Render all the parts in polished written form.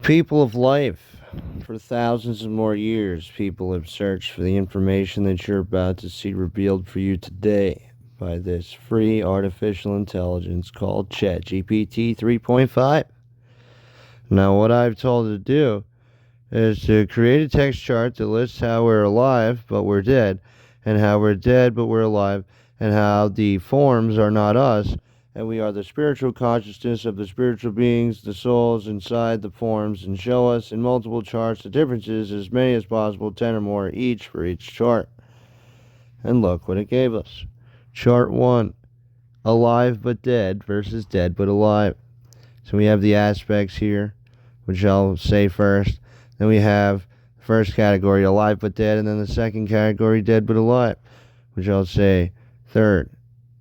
People of life, for thousands of more years, people have searched for the information that you're about to see revealed for you today by this free artificial intelligence called ChatGPT 3.5. Now, what I've told it to do is to create a text chart that lists how we're alive but we're dead, and how we're dead but we're alive, and how the forms are not us, and we are the spiritual consciousness of the spiritual beings, the souls inside the forms, and show us in multiple charts the differences, as many as possible, 10 or more each for each chart. And look what it gave us. Chart 1, alive but dead versus dead but alive. So we have the aspects here, which I'll say first. Then we have the first category, alive but dead, and then the second category, dead but alive, which I'll say third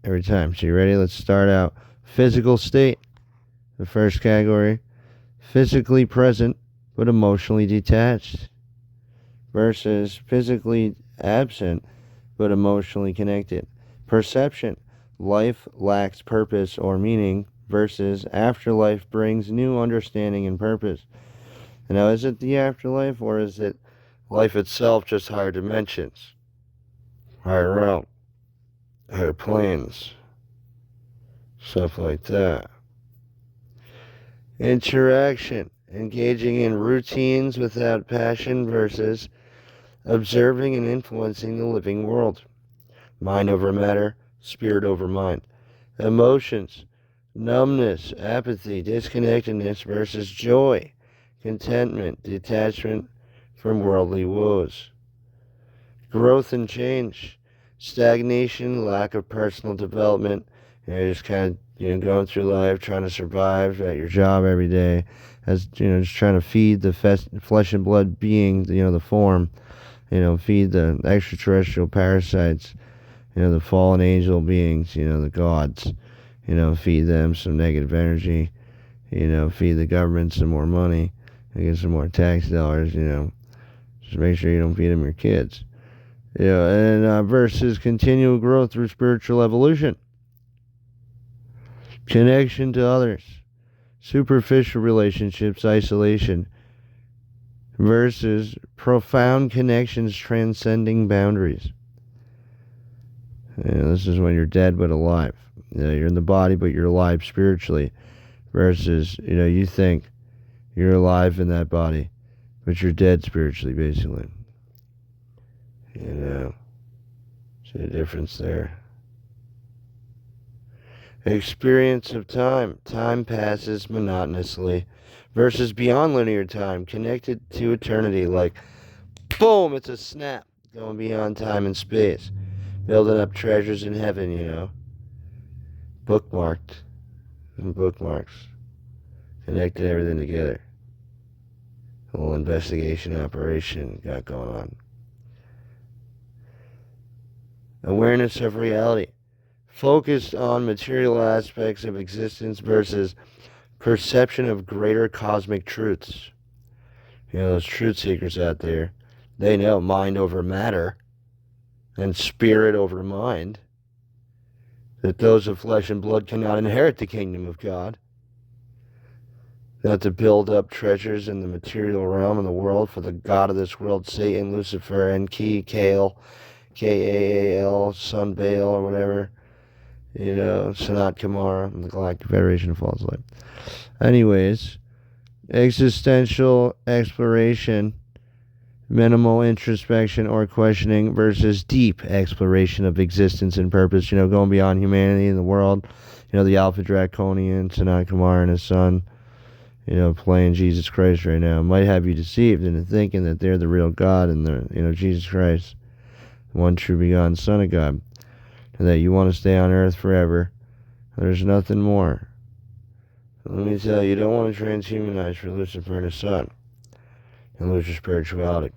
every time. So you ready? Let's start out. Physical state. The first category, physically present but emotionally detached, versus physically absent but emotionally connected. Perception. Life lacks purpose or meaning, versus afterlife brings new understanding and purpose. Now, is it the afterlife, or is it life itself, just higher dimensions, higher realm, higher planes, stuff like that? Interaction, engaging in routines without passion versus observing and influencing the living world. Mind over matter, spirit over mind. Emotions, numbness, apathy, disconnectedness versus joy, contentment, detachment from worldly woes. Growth and change, stagnation, lack of personal development. You're just kind of going through life trying to survive at your job every day, as just trying to feed the flesh and blood being, the form, feed the extraterrestrial parasites, the fallen angel beings, the gods, feed them some negative energy, feed the government some more money, and get some more tax dollars, just make sure you don't feed them your kids. And versus continual growth through spiritual evolution. Connection to others. Superficial relationships, isolation. Versus profound connections transcending boundaries. This is when you're dead but alive. You're in the body but you're alive spiritually. Versus, you think you're alive in that body, but you're dead spiritually, basically. See the difference there. Experience of time. Time passes monotonously versus beyond linear time, connected to eternity, like, boom, it's a snap, going beyond time and space, building up treasures in heaven, bookmarked, and bookmarks, connected everything together. A little investigation operation got going on. Awareness of reality. Focused on material aspects of existence versus perception of greater cosmic truths. Those truth seekers out there, they know mind over matter and spirit over mind, that those of flesh and blood cannot inherit the kingdom of God. Not to build up treasures in the material realm of the world for the god of this world, Satan, Lucifer, Enki, Kaal, Kaal, Sun Baal, or whatever. Sanat Kumara, the Galactic Federation of False Light. Anyways, existential exploration, minimal introspection or questioning versus deep exploration of existence and purpose, going beyond humanity and the world. The Alpha Draconian, Sanat Kumar and his son, playing Jesus Christ right now, might have you deceived into thinking that they're the real God and they're, Jesus Christ, one true begotten Son of God, and that you want to stay on earth forever. There's nothing more. Let me tell you, don't want to transhumanize for Lucifer and his son and lose your spirituality.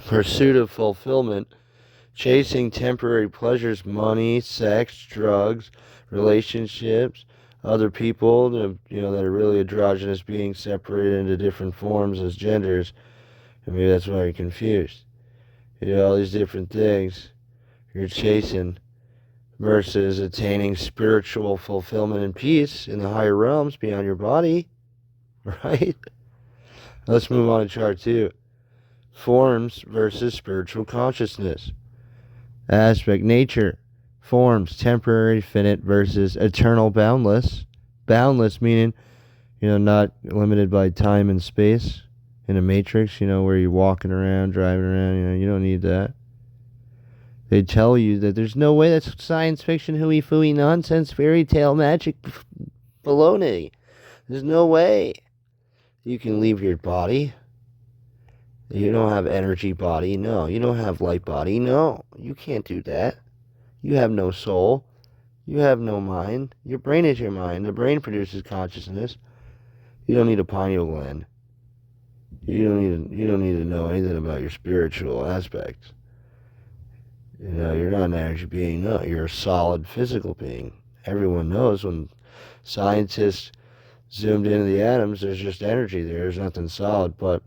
Pursuit of fulfillment, chasing temporary pleasures, money, sex, drugs, relationships, other people, that are really androgynous beings separated into different forms as genders. And maybe that's why you're confused. All these different things you're chasing versus attaining spiritual fulfillment and peace in the higher realms beyond your body, right? Let's move on to chart 2. Forms versus spiritual consciousness. Aspect nature. Forms, temporary, finite versus eternal, boundless. Boundless meaning, not limited by time and space. In a matrix, where you're walking around, driving around, you don't need that. They tell you that there's no way. That's science fiction, hooey fooey nonsense, fairy tale magic baloney. There's no way you can leave your body. You don't have energy body. No. You don't have light body. No. You can't do that. You have no soul. You have no mind. Your brain is your mind. The brain produces consciousness. You don't need a pineal gland. You don't need to know anything about your spiritual aspects. You're not an energy being. No, you're a solid physical being. Everyone knows when scientists zoomed into the atoms, there's just energy there. There's nothing solid. But,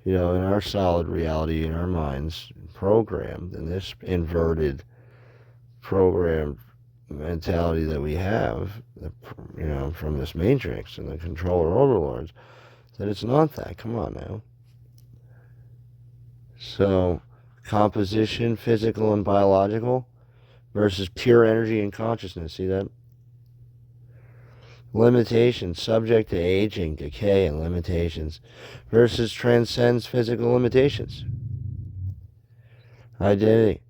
in our solid reality, in our minds, programmed, in this inverted programmed mentality that we have, from this matrix and the controller overlords, that it's not that. Come on now. So, composition, physical and biological, versus pure energy and consciousness. See that? Limitations, subject to aging, decay, and limitations, versus transcends physical limitations. Identity,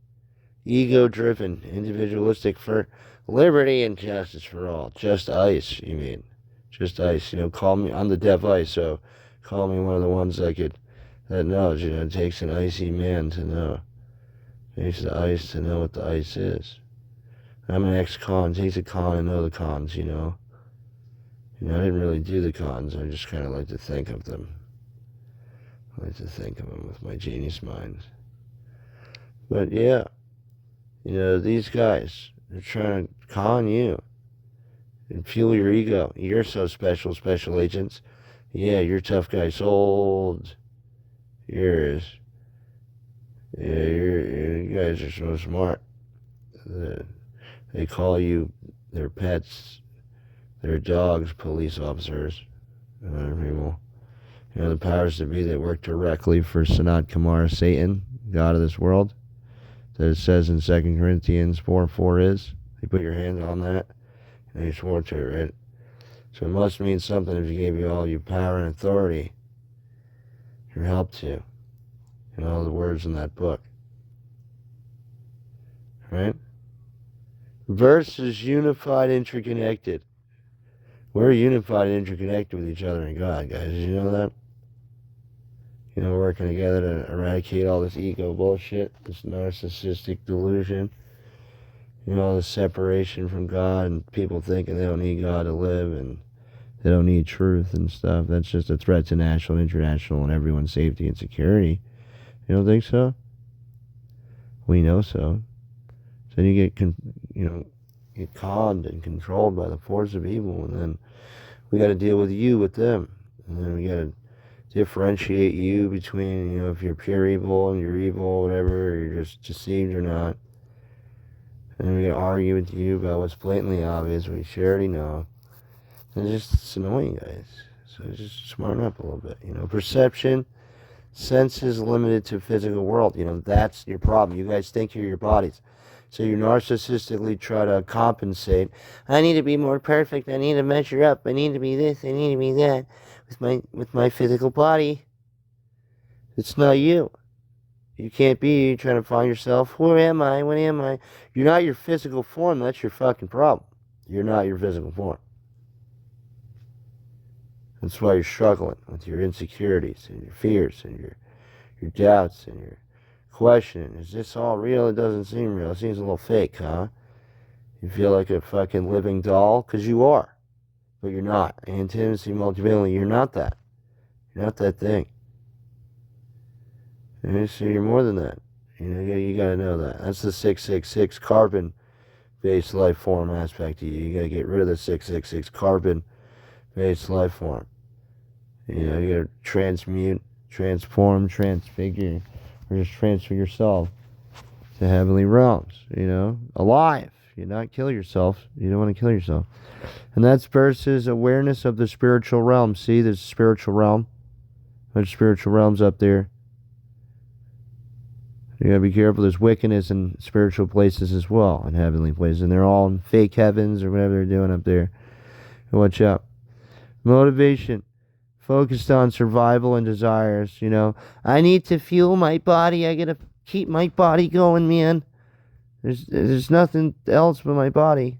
ego-driven, individualistic for liberty and justice for all. Just ice, you mean. Just ice. Call me, I'm the deaf ice, so call me one of the ones that knows. It takes an icy man to know. It takes the ice to know what the ice is. I'm an ex-con. It takes a con to know the cons, I didn't really do the cons. I just kind of like to think of them. I like to think of them with my genius mind. But yeah, these guys, they're trying to con you and fuel your ego. You're so special, special agents. Yeah, you're tough guy sold. You guys are so smart. They call you their pets, their dogs, police officers, and other people. The powers that be that work directly for Sanat Kumar, Satan, God of this world, that it says in 2 Corinthians 4:4 is. You put your hand on that, and you swore to it, right? So it must mean something if he gave you all your power and authority, your help to, all the words in that book. Right? Versus unified, interconnected. We're unified and interconnected with each other in God, guys. Did you know that? Working together to eradicate all this ego bullshit, this narcissistic delusion, the separation from God and people thinking they don't need God to live and they don't need truth and stuff. That's just a threat to national, international, and everyone's safety and security. You don't think so? We know so. So you get conned and controlled by the force of evil, and then we got to deal with you with them, and then we got to differentiate you between, if you're pure evil and you're evil, whatever, or you're just deceived or not. And then we got to argue with you about what's blatantly obvious, we already know. And it's annoying, guys. So just smarten up a little bit. Perception, senses limited to physical world. That's your problem. You guys think you're your bodies. So you narcissistically try to compensate. I need to be more perfect. I need to measure up. I need to be this. I need to be that with my physical body. It's not you. You can't be you trying to find yourself. Where am I? What am I? You're not your physical form. That's your fucking problem. You're not your physical form. That's why you're struggling with your insecurities and your fears and your doubts and your questioning. Is this all real? It doesn't seem real. It seems a little fake, huh? You feel like a fucking living doll? Because you are. But you're not. Intimacy, multivalent, you're not that. You're not that thing. So you're more than that. You got to know that. That's the 666 carbon-based life form aspect of you. You got to get rid of the 666 carbon-based life form. You got to transmute, transform, transfigure, or just transfer yourself to heavenly realms, alive. You not kill yourself. You don't want to kill yourself. And that's versus awareness of the spiritual realm. See, there's a spiritual realm. There's spiritual realms up there. You gotta be careful. There's wickedness in spiritual places as well, in heavenly places, and they're all in fake heavens or whatever they're doing up there. Watch out. Motivation. Focused on survival and desires. I need to fuel my body. I gotta keep my body going, man. There's nothing else but my body.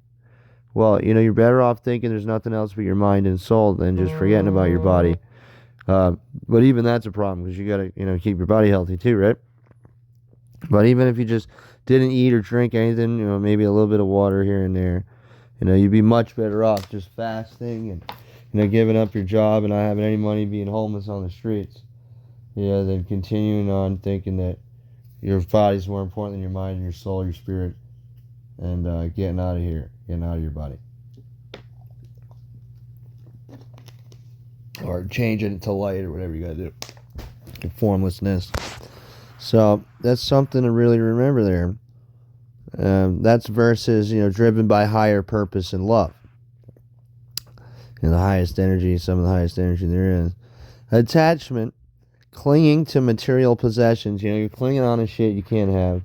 Well, you're better off thinking there's nothing else but your mind and soul than just forgetting about your body. But even that's a problem because you gotta, keep your body healthy too, right? But even if you just didn't eat or drink anything, maybe a little bit of water here and there, you'd be much better off just fasting and, giving up your job and not having any money, being homeless on the streets. Than continuing on thinking that your body's more important than your mind, your soul, your spirit, and getting out of here, getting out of your body. Or changing it to light or whatever you gotta do. Formlessness. So that's something to really remember there. That's versus, driven by higher purpose and love. The highest energy, some of the highest energy there is. Attachment, clinging to material possessions. You're clinging on to shit you can't have.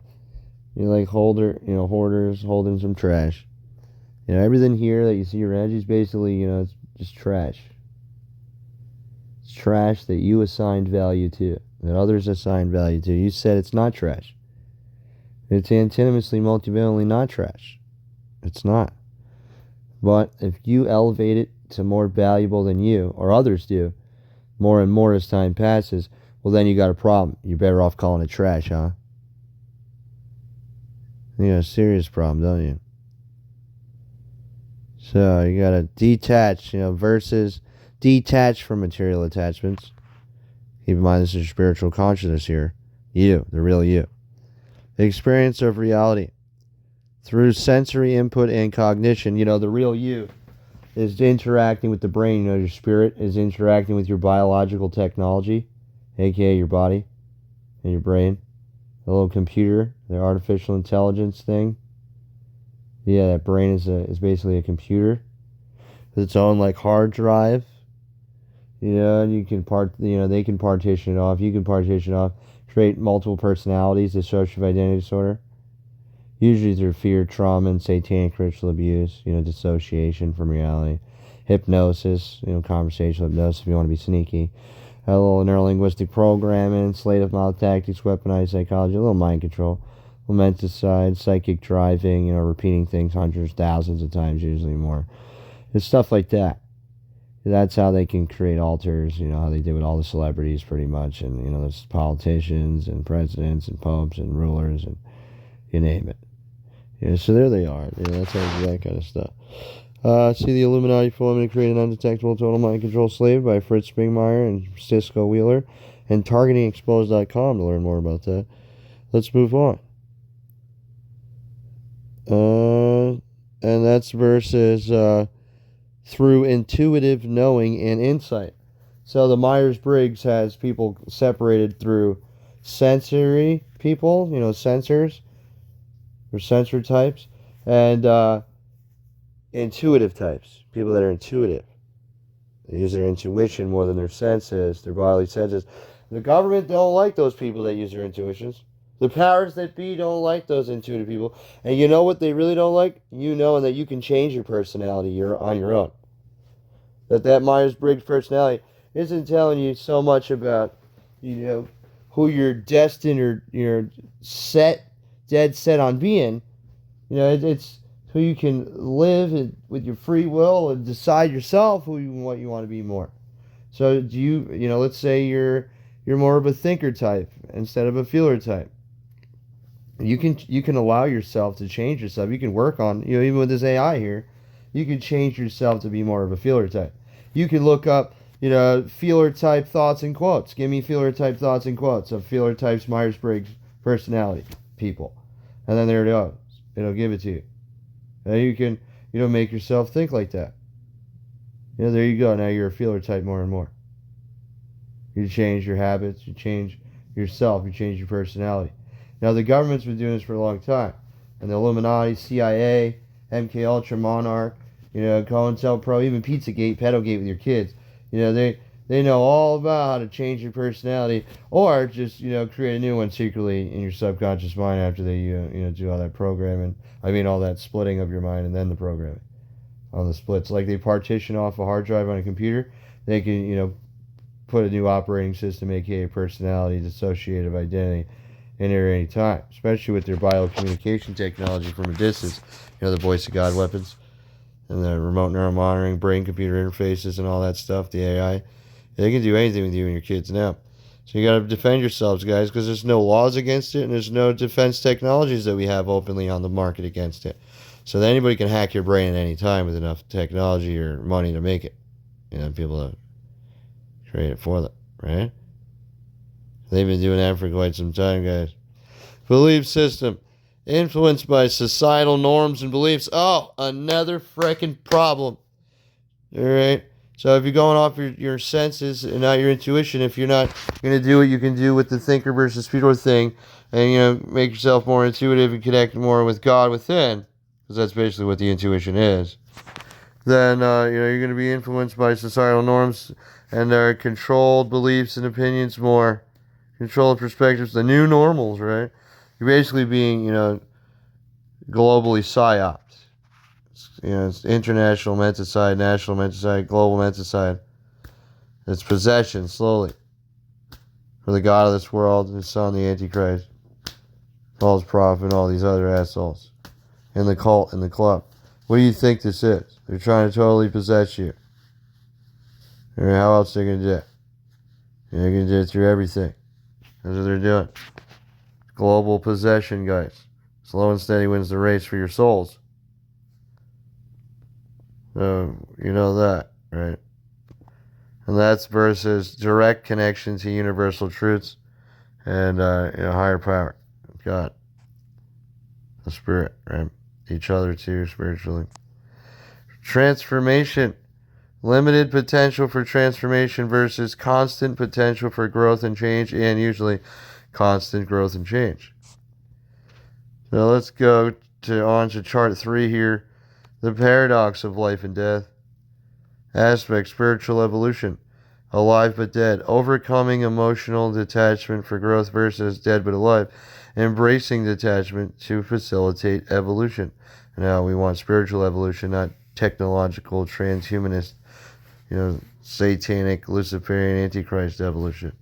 You're like hoarders holding some trash. Everything here that you see around you is basically, it's just trash. It's trash that you assigned value to, that others assigned value to. You said it's not trash. It's antinomously, multivalently not trash. It's not. But if you elevate it to more valuable than you, or others do, more and more as time passes, well then you got a problem. You're better off calling it trash, huh? You got a serious problem, don't you? So you gotta detach, versus detach from material attachments. Keep in mind this is your spiritual consciousness here. You, the real you. The experience of reality. Through sensory input and cognition, the real you is interacting with the brain. Your spirit is interacting with your biological technology, aka your body and your brain. The little computer, the artificial intelligence thing. Yeah, that brain is basically a computer with its own hard drive. And you can they can partition it off. You can partition it off. Create multiple personalities, dissociative identity disorder. Usually through fear, trauma, and satanic ritual abuse, dissociation from reality. Hypnosis, conversational hypnosis if you want to be sneaky. A little neurolinguistic programming, sleight of mouth tactics, weaponized psychology, a little mind control. Romanticide, psychic driving, repeating things hundreds, thousands of times, usually more. It's stuff like that. That's how they can create altars, how they did with all the celebrities pretty much, and, there's politicians and presidents and popes and rulers and you name it. So there they are. That's how they do that kind of stuff. See the Illuminati forming to create an undetectable total mind control slave by Fritz Springmeier and Cisco Wheeler, and targetingexposed.com to learn more about that. Let's move on. And that's versus through intuitive knowing and insight. So the Myers-Briggs has people separated through sensory people, sensors, or sensor types, and intuitive types, people that are intuitive. They use their intuition more than their senses, their bodily senses. The government don't like those people that use their intuitions. The powers that be don't like those intuitive people. And you know what they really don't like? And that you can change your personality on your own. That Myers-Briggs personality isn't telling you so much about, who you're destined or you're dead set on being. It's who you can live with your free will and decide yourself what you want to be more. So do you, let's say you're more of a thinker type instead of a feeler type. You can allow yourself to change yourself. You can work on, even with this AI here, you can change yourself to be more of a feeler type. You can look up, feeler type thoughts and quotes. Give me feeler type thoughts and quotes of feeler types Myers-Briggs personality people. And then there it goes. It'll give it to you. And you can, make yourself think like that. There you go. Now you're a feeler type more and more. You change your habits. You change yourself. You change your personality. Now, the government's been doing this for a long time. And the Illuminati, CIA, MK Ultra, Monarch, COINTELPRO, even Pizzagate, Pedogate with your kids. They They know all about how to change your personality, or just create a new one secretly in your subconscious mind after they do all that programming. I mean, all that splitting of your mind and then the programming on the splits. Like they partition off a hard drive on a computer, they can put a new operating system, aka personality, dissociative identity, in there at any time. Especially with their biocommunication technology from a distance. The voice of God weapons and the remote neural monitoring, brain computer interfaces, and all that stuff. The AI. They can do anything with you and your kids now. So you got to defend yourselves, guys, because there's no laws against it, and there's no defense technologies that we have openly on the market against it. So that anybody can hack your brain at any time with enough technology or money to make it. People to create it for them, right? They've been doing that for quite some time, guys. Belief system. Influenced by societal norms and beliefs. Oh, another freaking problem. All right? So if you're going off your senses and not your intuition, if you're not going to do what you can do with the thinker versus feeler thing, and make yourself more intuitive and connect more with God within, because that's basically what the intuition is, then you're going to be influenced by societal norms and their controlled beliefs and opinions more, controlled perspectives, the new normals, right? You're basically being globally psyoped. It's international menticide, national menticide, global menticide. It's possession, slowly. For the God of this world, his son, the Antichrist, false prophet, and all these other assholes. In the cult, in the club. What do you think this is? They're trying to totally possess you. How else are they going to do it? They're going to do it through everything. That's what they're doing. Global possession, guys. Slow and steady wins the race for your souls. So, you know that, right? And that's versus direct connection to universal truths and higher power. God. The spirit, right? Each other too, spiritually. Transformation. Limited potential for transformation versus constant potential for growth and change, and usually constant growth and change. So let's go on to chart 3 here. The paradox of life and death. Aspect, spiritual evolution. Alive but dead. Overcoming emotional detachment for growth versus dead but alive. Embracing detachment to facilitate evolution. Now we want spiritual evolution, not technological, transhumanist, satanic, Luciferian, Antichrist evolution.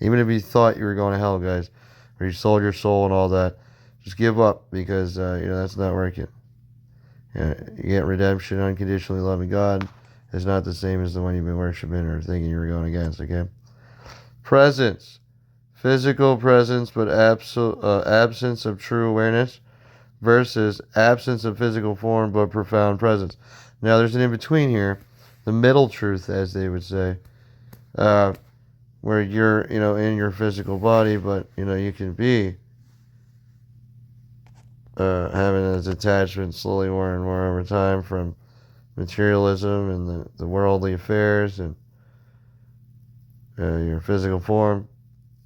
Even if you thought you were going to hell, guys, or you sold your soul and all that, just give up because, that's not working. You get redemption, unconditionally loving God is not the same as the one you've been worshiping or thinking you were going against, okay? Presence. Physical presence, but absence of true awareness versus absence of physical form, but profound presence. Now, there's an in-between here, the middle truth, as they would say, where you're, in your physical body, but, you can be having a detachment slowly more and more over time from materialism and the worldly affairs and your physical form.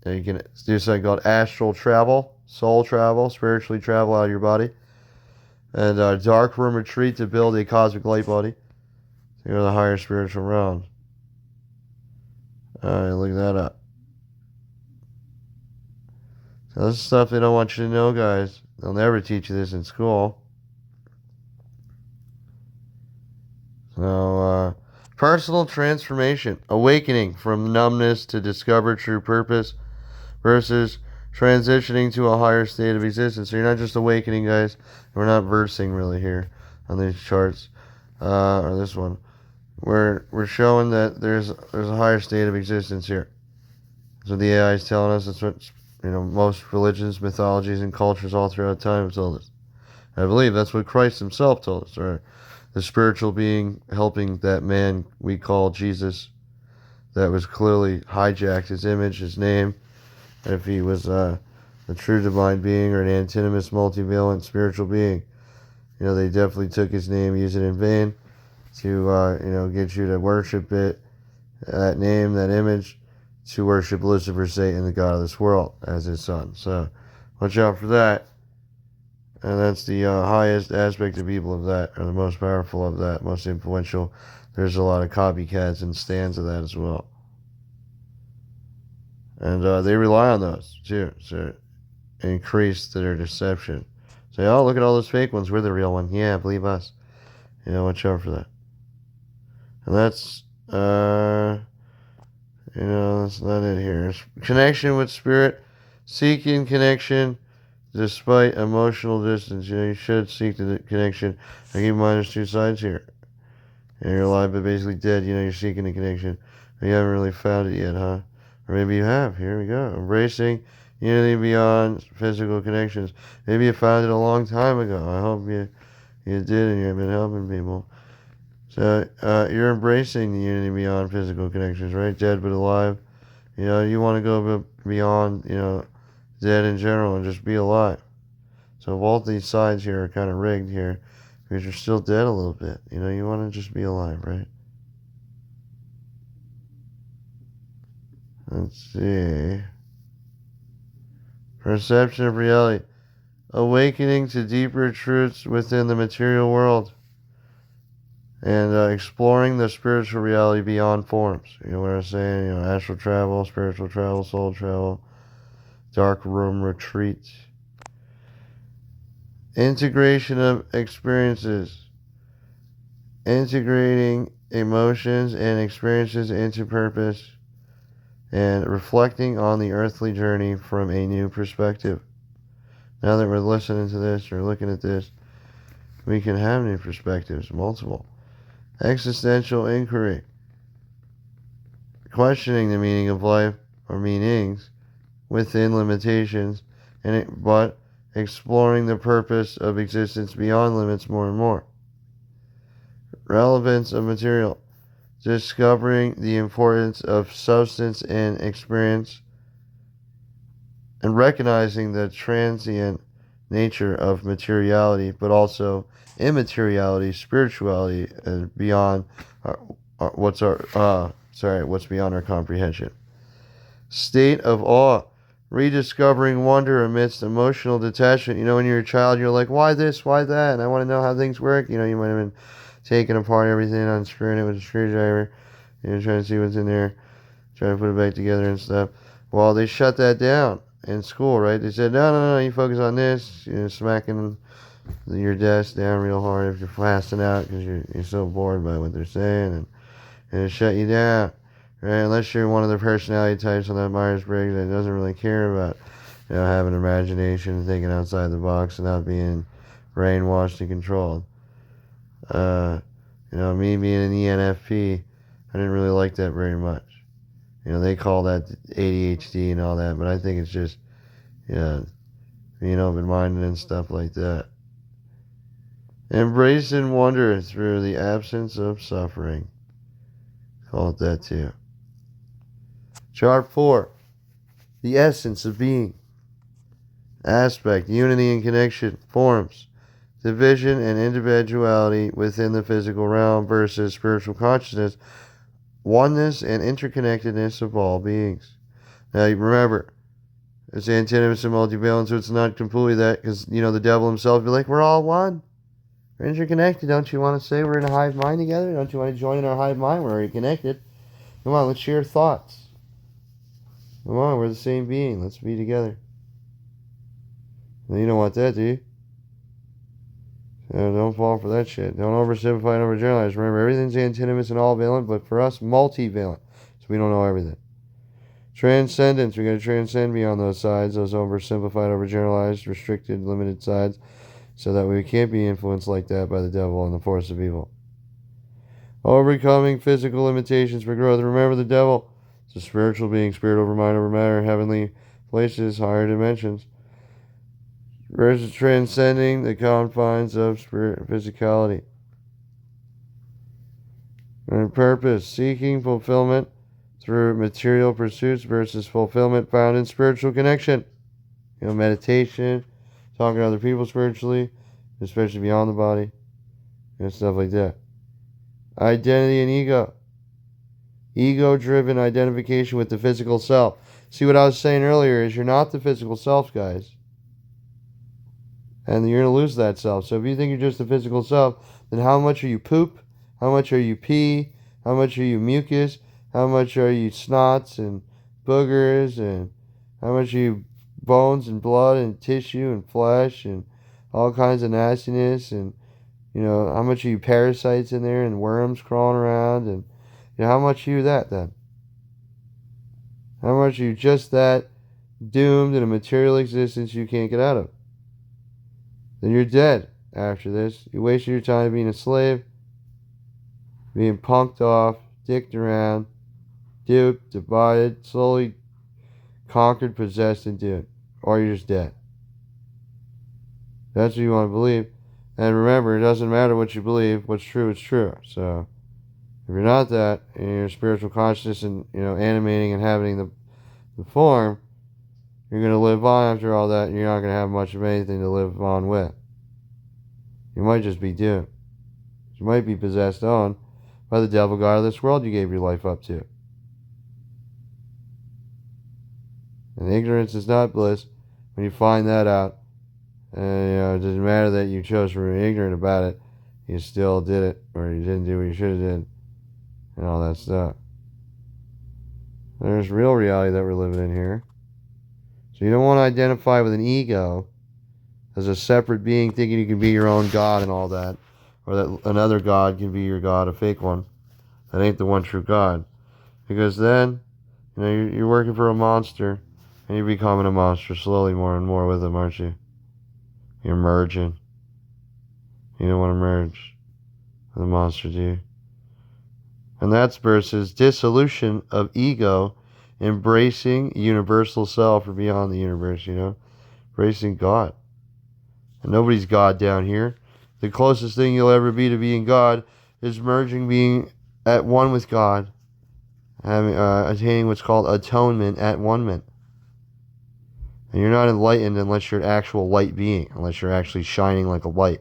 And you can do something called astral travel, soul travel, spiritually travel out of your body. And dark room retreat to build a cosmic light body to go to the higher spiritual realms. Look that up. So this is stuff they don't want you to know, guys. They'll never teach you this in school. So, personal transformation, awakening from numbness to discover true purpose versus transitioning to a higher state of existence. So you're not just awakening, guys. We're not versing really here on these charts, or this one. We're showing that there's a higher state of existence here. So the AI is telling us. That's what most religions, mythologies, and cultures all throughout time have told us. I believe that's what Christ himself told us, or the spiritual being helping that man we call Jesus, that was clearly hijacked his image, his name. And if he was a true divine being or an antinomous, multivalent spiritual being, they definitely took his name, used it in vain to, get you to worship it, that name, that image, to worship Lucifer, Satan, the God of this world, as his son. So watch out for that. And that's the highest aspect of people of that, or the most powerful of that, most influential. There's a lot of copycats and stands of that as well. And they rely on those too, so increase their deception. Say, oh, look at all those fake ones. We're the real one. Yeah, believe us. Watch out for that. And that's, that's not it here. Connection with spirit, seeking connection despite emotional distance. You should seek the connection. I keep in mind there's two sides here. You're alive but basically dead. You're seeking the connection. But you haven't really found it yet, huh? Or maybe you have. Here we go. Embracing unity beyond physical connections. Maybe you found it a long time ago. I hope you did, and you've been helping people. So you're embracing the unity beyond physical connections, right? Dead but alive. You want to go beyond, dead in general and just be alive. So both these sides here are kind of rigged here because you're still dead a little bit. You want to just be alive, right? Let's see. Perception of reality. Awakening to deeper truths within the material world. And exploring the spiritual reality beyond forms. You know what I'm saying? Astral travel, spiritual travel, soul travel, dark room retreats. Integration of experiences. Integrating emotions and experiences into purpose. And reflecting on the earthly journey from a new perspective. Now that we're listening to this or looking at this, we can have new perspectives, multiple. Existential inquiry. Questioning the meaning of life or meanings within limitations, but exploring the purpose of existence beyond limits more and more. Relevance of material. Discovering the importance of substance and experience, and recognizing the transient nature of materiality, but also immateriality, spirituality, and beyond what's beyond our comprehension. State of awe. Rediscovering wonder amidst emotional detachment. When you're a child, you're like, why this, why that? And I want to know how things work. You might have been taking apart everything, unscrewing it with a screwdriver, trying to see what's in there, trying to put it back together and stuff. Well, they shut that down in school, right? They said, no, you focus on this, smacking your desk down real hard if you're fasting out because you're so bored by what they're saying, and it shut you down, right? Unless you're one of the personality types on that Myers-Briggs that doesn't really care about, having imagination and thinking outside the box and not being brainwashed and controlled. Me being an ENFP, I didn't really like that very much. They call that ADHD and all that, but I think it's just, being open-minded and stuff like that. Embrace and wonder through the absence of suffering. Call it that too. Chart 4. The essence of being. Aspect, unity and connection, forms, division and individuality within the physical realm versus spiritual consciousness, oneness and interconnectedness of all beings. Now, you remember, it's antinomous and multivalent, so it's not completely that, because, the devil himself would be like, we're all one. We're interconnected. Don't you want to say we're in a hive mind together? Don't you want to join in our hive mind? We're already connected. Come on, let's share thoughts. Come on, we're the same being. Let's be together. Well, you don't want that, do you? Don't fall for that shit. Don't oversimplify and overgeneralize. Remember, everything's antinomous and all valent, but for us, multivalent. So we don't know everything. Transcendence. We got to transcend beyond those sides, those oversimplified, overgeneralized, restricted, limited sides, so that we can't be influenced like that by the devil and the force of evil. Overcoming physical limitations for growth. Remember, the devil is a spiritual being, spirit over mind over matter, heavenly places, higher dimensions. Versus transcending the confines of spirit and physicality. And purpose, seeking fulfillment through material pursuits versus fulfillment found in spiritual connection. Meditation, talking to other people spiritually, especially beyond the body, and stuff like that. Identity and ego. Ego-driven identification with the physical self. See what I was saying earlier is you're not the physical self, guys. And you're going to lose that self. So if you think you're just a physical self, then how much are you poop? How much are you pee? How much are you mucus? How much are you snots and boogers? And how much are you bones and blood and tissue and flesh and all kinds of nastiness? And, how much are you parasites in there and worms crawling around? And, how much are you that then? How much are you just that doomed in a material existence you can't get out of? Then you're dead after this. You wasted your time being a slave, being punked off, dicked around, duped, divided, slowly conquered, possessed, and doomed. Or you're just dead. That's what you want to believe. And remember, it doesn't matter what you believe. What's true is true. So, if you're not that, and you're spiritual consciousness and, animating and having the form, you're going to live on after all that, and you're not going to have much of anything to live on with. You might just be doomed. You might be possessed on by the devil god of this world you gave your life up to. And ignorance is not bliss. When you find that out, and it doesn't matter that you chose to remain ignorant about it, you still did it, or you didn't do what you should have did, and all that stuff. There's real reality that we're living in here. So you don't want to identify with an ego as a separate being thinking you can be your own God and all that, or that another God can be your God, a fake one. That ain't the one true God. Because then, you're working for a monster, and you're becoming a monster slowly more and more with him, aren't you? You're merging. You don't want to merge with the monster, do you? And that's versus dissolution of ego, embracing universal self or beyond the universe, embracing God. And nobody's God down here. The closest thing you'll ever be to being God is merging, being at one with God, attaining what's called atonement at one-ment. And you're not enlightened unless you're an actual light being, unless you're actually shining like a light,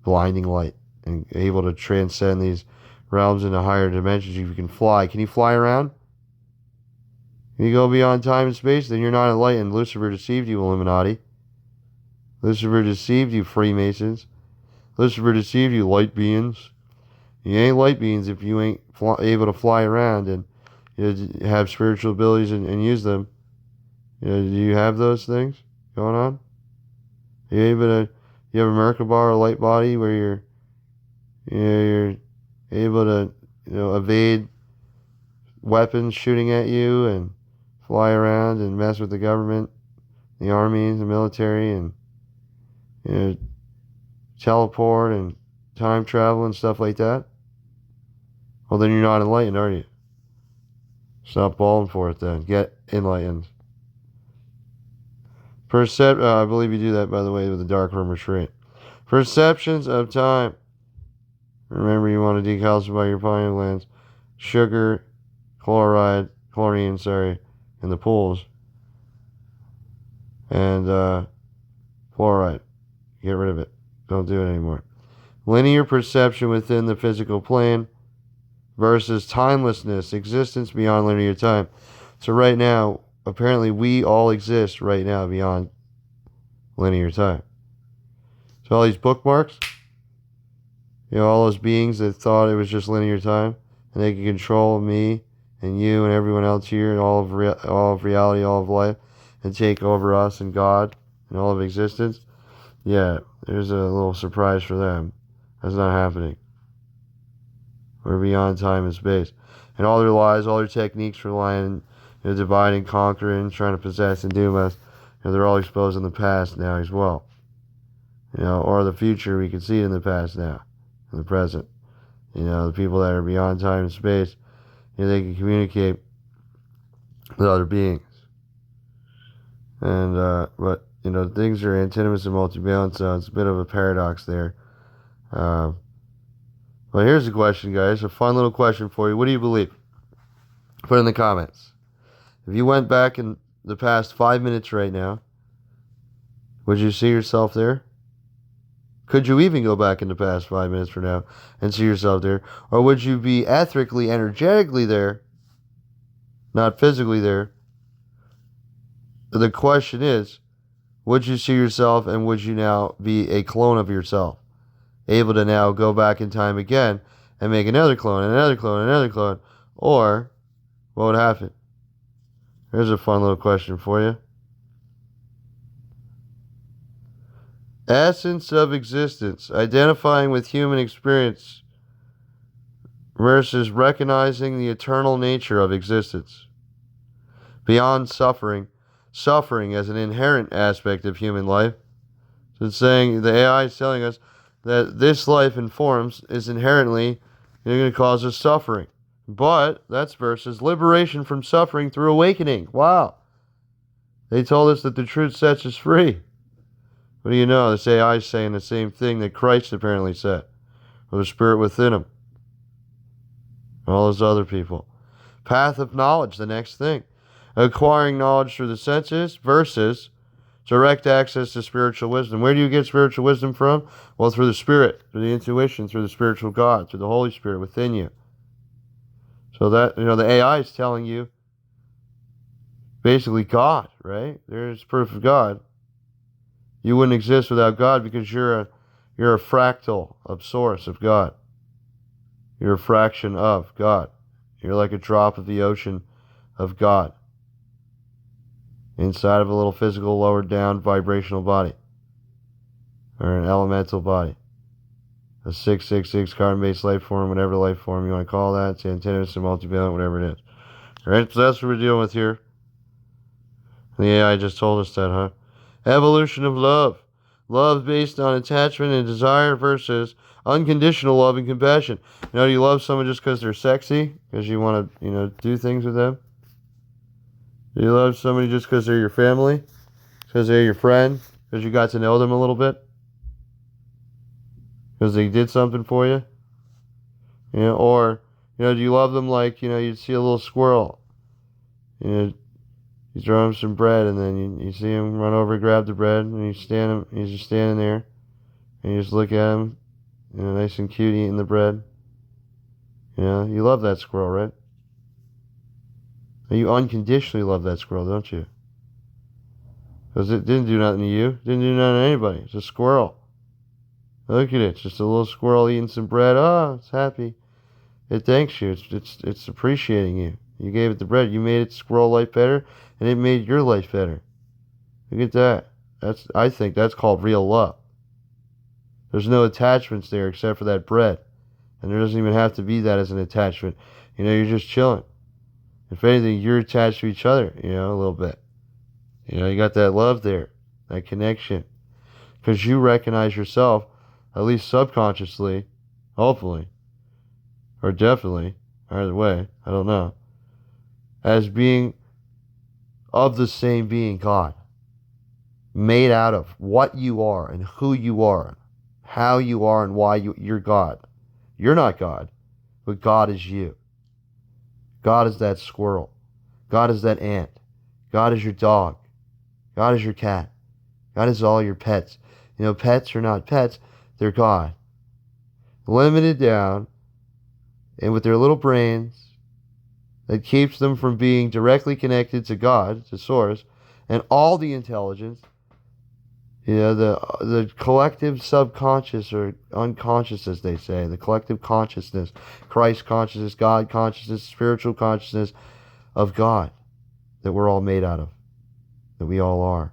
blinding light, and able to transcend these realms into higher dimensions. If you can fly, can you fly around? Can you go beyond time and space? Then you're not enlightened. Lucifer deceived you, Illuminati. Lucifer deceived you, Freemasons. Lucifer deceived you, light beings. You ain't light beings if you ain't able to fly around and have spiritual abilities and use them. Do you have those things going on? Are you able to? You have a Merkaba or a light body where you're able to evade weapons shooting at you and fly around and mess with the government, the army, the military, and teleport and time travel and stuff like that? Well, then you're not enlightened, are you? Stop balling for it then. Get enlightened. I believe you do that, by the way, with the dark room retreat. Perceptions of time. Remember, you want to decalcify your pineal glands. Sugar, chlorine, in the pools. And fluoride. Get rid of it. Don't do it anymore. Linear perception within the physical plane versus timelessness, existence beyond linear time. So right now, apparently we all exist right now beyond linear time. So all these bookmarks, all those beings that thought it was just linear time, and they can control me and you and everyone else here and all of reality, all of life, and take over us and God and all of existence. Yeah, there's a little surprise for them. That's not happening. We're beyond time and space. And all their lies, all their techniques for lying, dividing, conquering, trying to possess and doom us, they're all exposed in the past now as well. Or the future, we can see it in the past now, in the present. The people that are beyond time and space, they can communicate with other beings. And, but, things are antinomous and multivalent, so it's a bit of a paradox there. But here's the question, guys. A fun little question for you. What do you believe? Put it in the comments. If you went back in the past 5 minutes right now, would you see yourself there? Could you even go back in the past 5 minutes from now and see yourself there? Or would you be ethically, energetically there, not physically there? The question is, would you see yourself, and would you now be a clone of yourself? Able to now go back in time again and make another clone, and another clone, and another clone. Or, what would happen? Here's a fun little question for you. Essence of existence, identifying with human experience versus recognizing the eternal nature of existence. Beyond suffering, suffering as an inherent aspect of human life. So it's saying, the AI is telling us that this life in forms is inherently going to cause us suffering. But that's versus liberation from suffering through awakening. Wow. They told us that the truth sets us free. What do you know? This AI is saying the same thing that Christ apparently said, or the Spirit within him. All those other people. Path of knowledge, the next thing. Acquiring knowledge through the senses versus direct access to spiritual wisdom. Where do you get spiritual wisdom from? Well, through the Spirit, through the intuition, through the spiritual God, through the Holy Spirit within you. So that, the AI is telling you basically God, right? There's proof of God. You wouldn't exist without God because you're a fractal of source of God. You're a fraction of God. You're like a drop of the ocean of God inside of a little physical, lowered down vibrational body, or an elemental body, a 666 carbon-based life form, whatever life form you want to call that. It's antennas, multivalent, whatever it is. All right, so that's what we're dealing with here. The AI just told us that, huh? Evolution of love. Love based on attachment and desire versus unconditional love and compassion. Do you love someone just because they're sexy? Because you want to, do things with them? Do you love somebody just because they're your family? Because they're your friend? Because you got to know them a little bit? Because they did something for you? Or, do you love them like, you'd see a little squirrel? You throw him some bread, and then you see him run over and grab the bread, and he's just standing there, and you just look at him, nice and cute eating the bread. You love that squirrel, right? You unconditionally love that squirrel, don't you? Because it didn't do nothing to you. It didn't do nothing to anybody. It's a squirrel. Look at it. It's just a little squirrel eating some bread. Oh, it's happy. It thanks you. It's appreciating you. You gave it the bread. You made its squirrel life better, and it made your life better. Look at that. I think that's called real love. There's no attachments there except for that bread. And there doesn't even have to be that as an attachment. You're just chilling. If anything, you're attached to each other, a little bit. You got that love there, that connection. Because you recognize yourself, at least subconsciously, hopefully, or definitely, either way, I don't know, as being of the same being, God. Made out of what you are and who you are, how you are and why you're God. You're not God, but God is you. God is that squirrel. God is that ant. God is your dog. God is your cat. God is all your pets. Pets are not pets, they're God. Limited down, and with their little brains, that keeps them from being directly connected to God, to Source, and all the intelligence, the collective subconscious or unconscious, as they say, the collective consciousness, Christ consciousness, God consciousness, spiritual consciousness of God that we're all made out of, that we all are,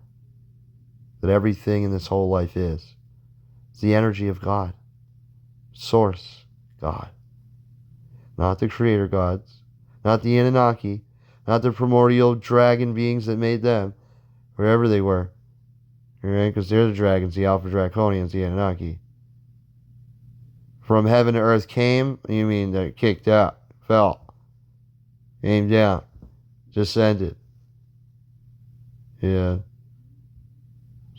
that everything in this whole life is. It's the energy of God, Source God, not the creator gods, not the Anunnaki, not the primordial dragon beings that made them, wherever they were. Right? Because they're the dragons, the Alpha Draconians, the Anunnaki. From heaven to earth came, you mean they're kicked out, fell, came down, descended. Yeah.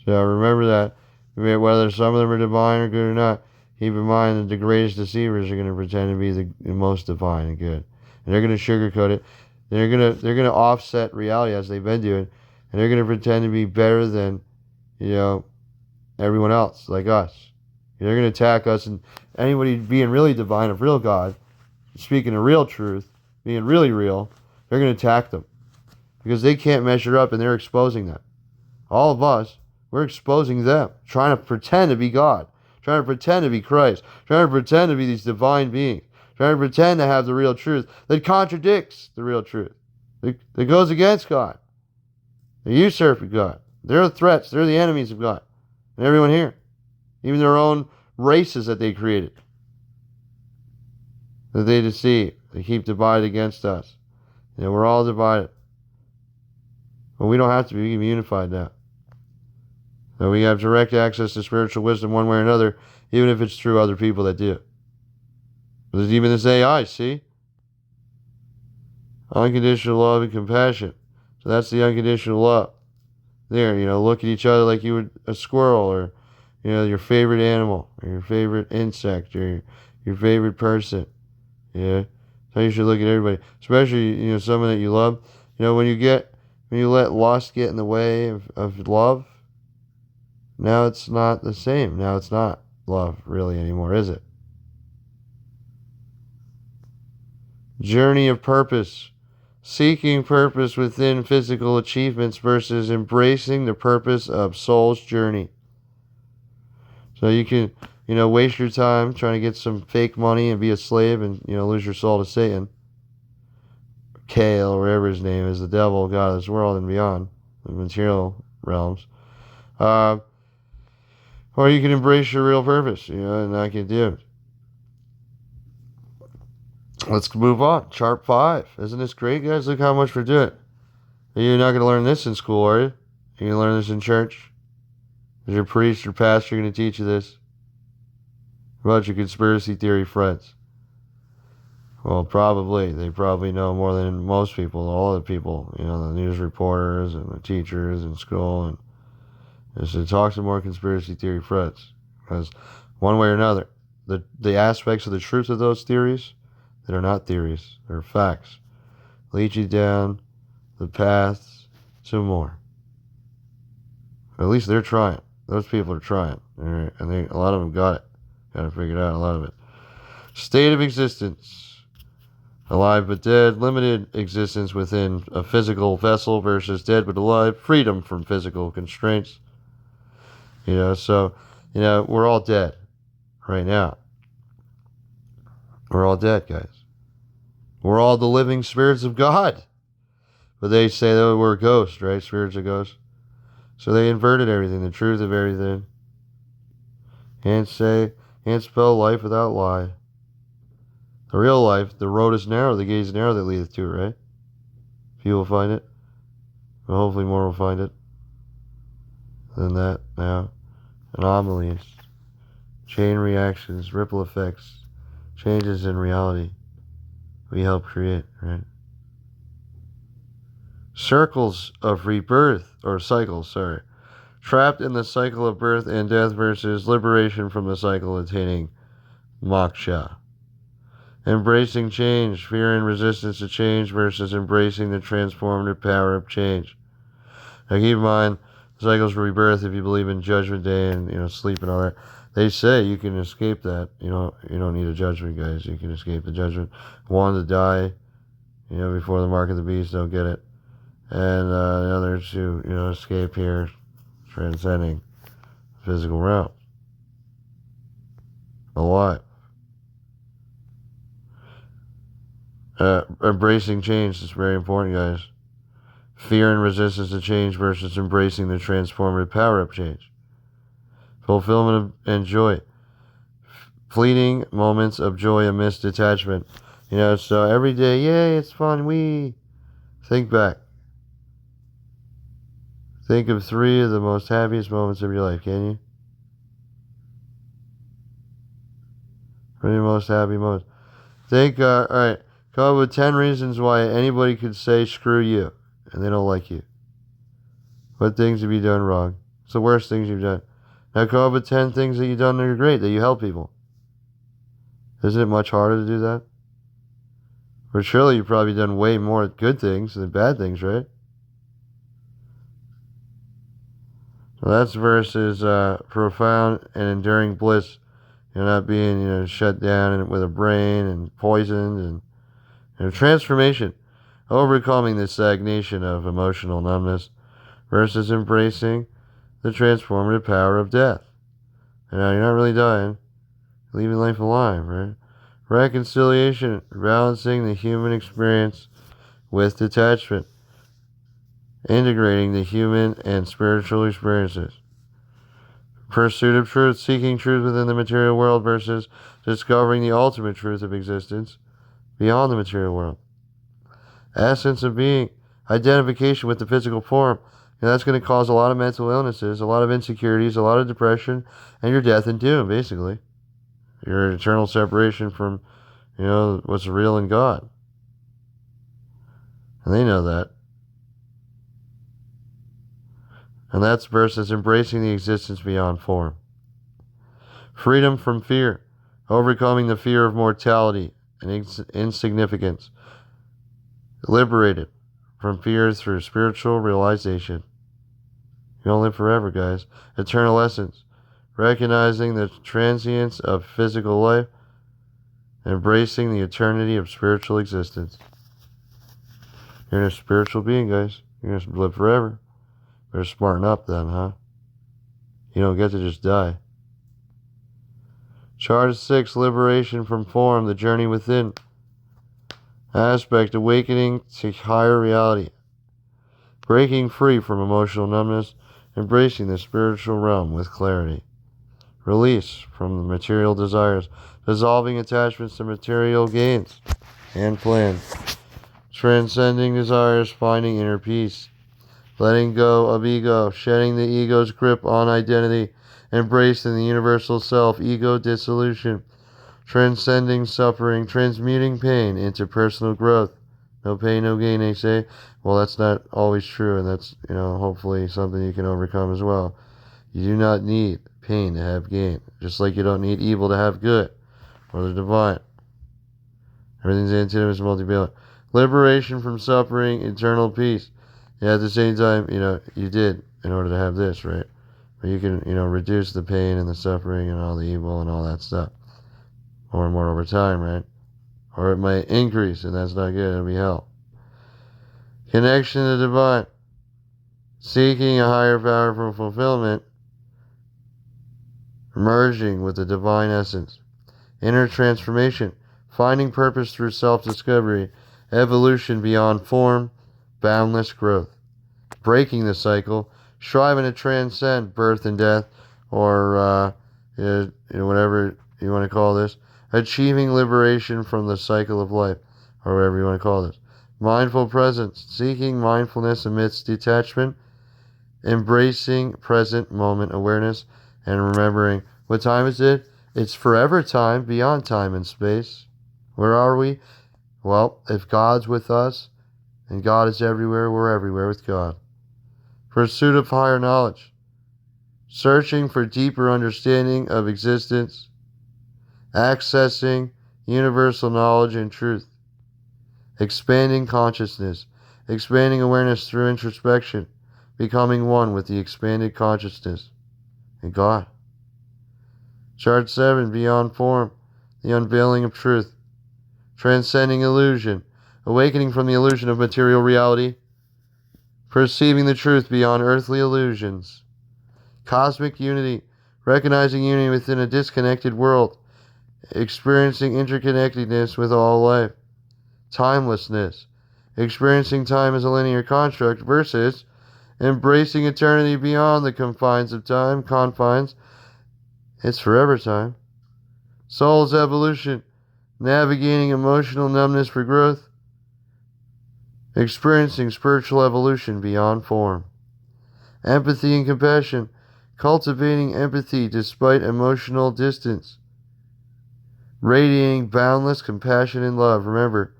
So remember that. Whether some of them are divine or good or not, keep in mind that the greatest deceivers are going to pretend to be the most divine and good. And they're going to sugarcoat it. They're going to offset reality as they've been doing. And they're going to pretend to be better than, everyone else, like us. They're going to attack us, and anybody being really divine, of real God, speaking of real truth, being really real, they're going to attack them. Because they can't measure up, and they're exposing them. All of us, We're exposing them, trying to pretend to be God, trying to pretend to be Christ, trying to pretend to be these divine beings, trying to pretend to have the real truth that contradicts the real truth, that goes against God. They usurp God. They're the threats. They're the enemies of God. And everyone here, even their own races that they created, that they deceive, they keep divided against us. We're all divided. But we don't have to be. We can be unified now. So we have direct access to spiritual wisdom one way or another, even if it's through other people that do it. There's even this AI, see? Unconditional love and compassion. So that's the unconditional love. There, look at each other like you would a squirrel, or, your favorite animal, or your favorite insect, or your favorite person. Yeah. That's how you should look at everybody. Especially, someone that you love. When you let lust get in the way of love, now it's not the same. Now it's not love really anymore, is it? Journey of purpose. Seeking purpose within physical achievements versus embracing the purpose of soul's journey. So you can, waste your time trying to get some fake money and be a slave and, lose your soul to Satan. Kale, or whatever his name is, the devil, God of this world and beyond, the material realms. Or you can embrace your real purpose, and not get doomed. Let's move on. Chart 5. Isn't this great, guys? Look how much we're doing. You're not going to learn this in school, are you? You're going to learn this in church? Is your priest or pastor going to teach you this? What about your conspiracy theory friends? Well, probably. They probably know more than most people, all the people, the news reporters and the teachers in school. And so talk to more conspiracy theory friends. Because one way or another, the aspects of the truth of those theories that are not theories, they're facts, lead you down the paths to more. At least they're trying. Those people are trying. And a lot of them got it. Got it figured out, a lot of it. State of existence. Alive but dead. Limited existence within a physical vessel versus dead but alive. Freedom from physical constraints. So, we're all dead right now. We're all dead, guys. We're all the living spirits of God. But they say that we're ghosts, right? Spirits are ghosts. So they inverted everything, the truth of everything. Can't spell life without lie. The real life, the road is narrow, the gate is narrow that leadeth to it, right? Few will find it. Well, hopefully more will find it than that now. Anomalies, chain reactions, ripple effects, changes in reality we help create, right? Circles of rebirth, or cycles, sorry. Trapped in the cycle of birth and death versus liberation from the cycle attaining moksha. Embracing change, fear and resistance to change versus embracing the transformative power of change. Now keep in mind, cycles of rebirth, if you believe in judgment day and sleep and all that, they say you can escape that. You don't need a judgment, guys. You can escape the judgment. One to die, before the mark of the beast, don't get it. And the other to, escape here, transcending the physical realm. Alive. Embracing change is very important, guys. Fear and resistance to change versus embracing the transformative power of change. Fulfillment and joy. Fleeting moments of joy amidst detachment. So every day, yay, it's fun, think back. Think of 3 of the most happiest moments of your life, can you? 3 of the most happy moments. Think, alright, come up with 10 reasons why anybody could say screw you and they don't like you. What things have you done wrong? It's the worst things you've done. Now come up with 10 things that you've done that are great, that you help people. Isn't it much harder to do that? But surely you've probably done way more good things than bad things, right? So that's versus profound and enduring bliss. Not being, shut down and with a brain and poisoned and transformation. Overcoming the stagnation of emotional numbness versus embracing the transformative power of death. And now you're not really dying, you're leaving life alive, right? Reconciliation, balancing the human experience with detachment, integrating the human and spiritual experiences. Pursuit of truth, seeking truth within the material world versus discovering the ultimate truth of existence beyond the material world. Essence of being, identification with the physical form. And that's going to cause a lot of mental illnesses, a lot of insecurities, a lot of depression, and your death and doom, basically. Your eternal separation from, what's real in God. And they know that. And that's versus embracing the existence beyond form. Freedom from fear, overcoming the fear of mortality and insignificance. Liberated from fear through spiritual realization. You don't live forever, guys. Eternal essence, recognizing the transience of physical life, embracing the eternity of spiritual existence. You're a spiritual being, guys. You're going to live forever. Better smarten up then, huh? You don't get to just die. Charge 6, liberation from form, the journey within. Aspect, awakening to higher reality. Breaking free from emotional numbness, embracing the spiritual realm with clarity. Release from the material desires, dissolving attachments to material gains and plans. Transcending desires, finding inner peace. Letting go of ego, shedding the ego's grip on identity, embracing the universal self, ego dissolution, transcending suffering, transmuting pain into personal growth. No pain, no gain, they say. Well, that's not always true, and that's, hopefully something you can overcome as well. You do not need pain to have gain, just like you don't need evil to have good, or the divine. Everything's antidote, multivalent. Liberation from suffering, eternal peace. Yeah, at the same time, you did in order to have this, right? But you can, reduce the pain and the suffering and all the evil and all that stuff more and more over time, right? Or it might increase, and that's not good. It'll be hell. Connection to the divine. Seeking a higher power for fulfillment. Merging with the divine essence. Inner transformation. Finding purpose through self-discovery. Evolution beyond form. Boundless growth. Breaking the cycle. Striving to transcend birth and death. Or, whatever you want to call this. Achieving liberation from the cycle of life. Or whatever you want to call this. Mindful presence. Seeking mindfulness amidst detachment. Embracing present moment awareness. And remembering, what time is it? It's forever time, beyond time and space. Where are we? Well, if God's with us, and God is everywhere, we're everywhere with God. Pursuit of higher knowledge. Searching for deeper understanding of existence. Accessing universal knowledge and truth. Expanding consciousness. Expanding awareness through introspection. Becoming one with the expanded consciousness and God. Chart 7, beyond form. The unveiling of truth. Transcending illusion. Awakening from the illusion of material reality. Perceiving the truth beyond earthly illusions. Cosmic unity. Recognizing unity within a disconnected world. Experiencing interconnectedness with all life. Timelessness. Experiencing time as a linear construct versus embracing eternity beyond the confines of time. It's forever time. Soul's evolution. Navigating emotional numbness for growth. Experiencing spiritual evolution beyond form. Empathy and compassion. Cultivating empathy despite emotional distance. Radiating boundless compassion and love. Remember,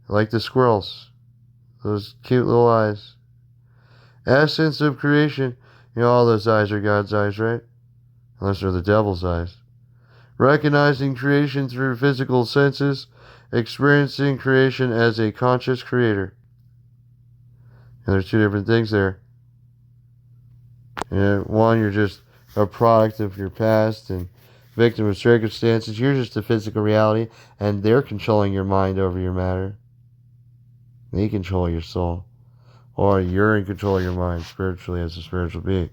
like the squirrels. Those cute little eyes. Essence of creation. All those eyes are God's eyes, right? Unless they're the devil's eyes. Recognizing creation through physical senses. Experiencing creation as a conscious creator. And there's two different things there. One, you're just a product of your past and victim of circumstances. You're just a physical reality, and they're controlling your mind over your matter. They control your soul. Or you're in control of your mind spiritually as a spiritual being.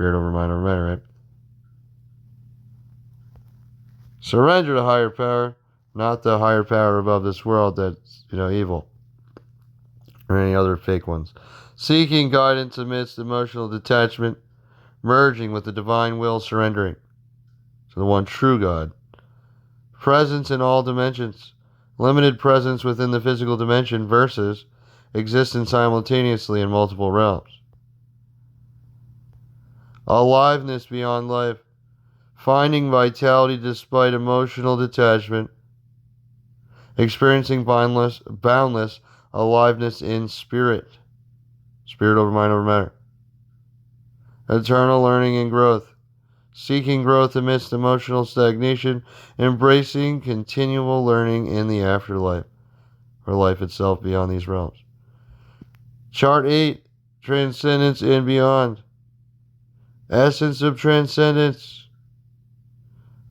Spirit over mind over matter, right? Surrender to higher power, not the higher power above this world that's, evil, or any other fake ones. Seeking guidance amidst emotional detachment, merging with the divine will, surrendering to the one true God. Presence in all dimensions. Limited presence within the physical dimension versus existence simultaneously in multiple realms. Aliveness beyond life. Finding vitality despite emotional detachment. Experiencing boundless aliveness in spirit. Spirit over mind over matter. Eternal learning and growth. Seeking growth amidst emotional stagnation. Embracing continual learning in the afterlife, or life itself beyond these realms. Chart 8. Transcendence and beyond. Essence of transcendence.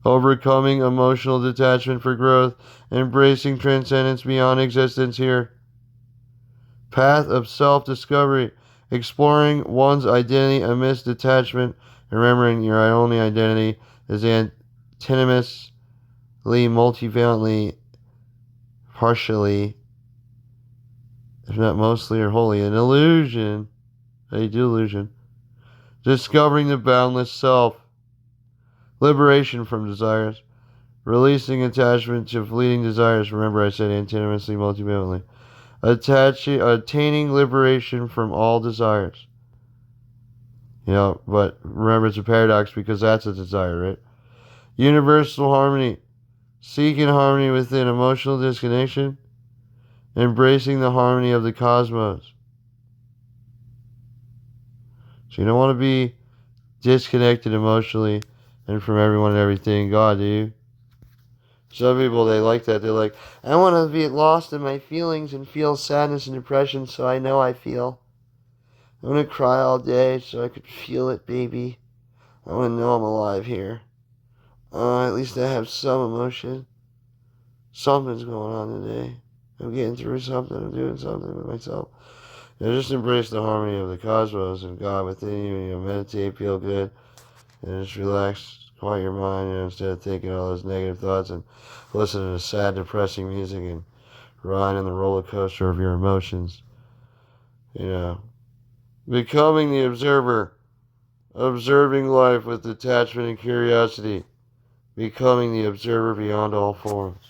Overcoming emotional detachment for growth. Embracing transcendence beyond existence here. Path of self-discovery. Exploring one's identity amidst detachment. Remembering your only identity is antinomously, multivalently, partially, if not mostly or wholly, an illusion. A delusion. Discovering the boundless self. Liberation from desires. Releasing attachment to fleeting desires. Remember I said antinomously, multivalently. Attaining liberation from all desires. But remember it's a paradox because that's a desire, right? Universal harmony. Seeking harmony within emotional disconnection. Embracing the harmony of the cosmos. So you don't want to be disconnected emotionally and from everyone and everything. God, do you? Some people, they like that. They're like, I want to be lost in my feelings and feel sadness and depression so I know I feel. I want to cry all day so I could feel it, baby. I want to know I'm alive here. At least I have some emotion. Something's going on today. I'm getting through something. I'm doing something with myself. Just embrace the harmony of the cosmos and God within you. Meditate, feel good, and just relax, quiet your mind. Instead of thinking all those negative thoughts and listening to sad, depressing music and riding the roller coaster of your emotions. Becoming the observer, observing life with detachment and curiosity. Becoming the observer beyond all forms.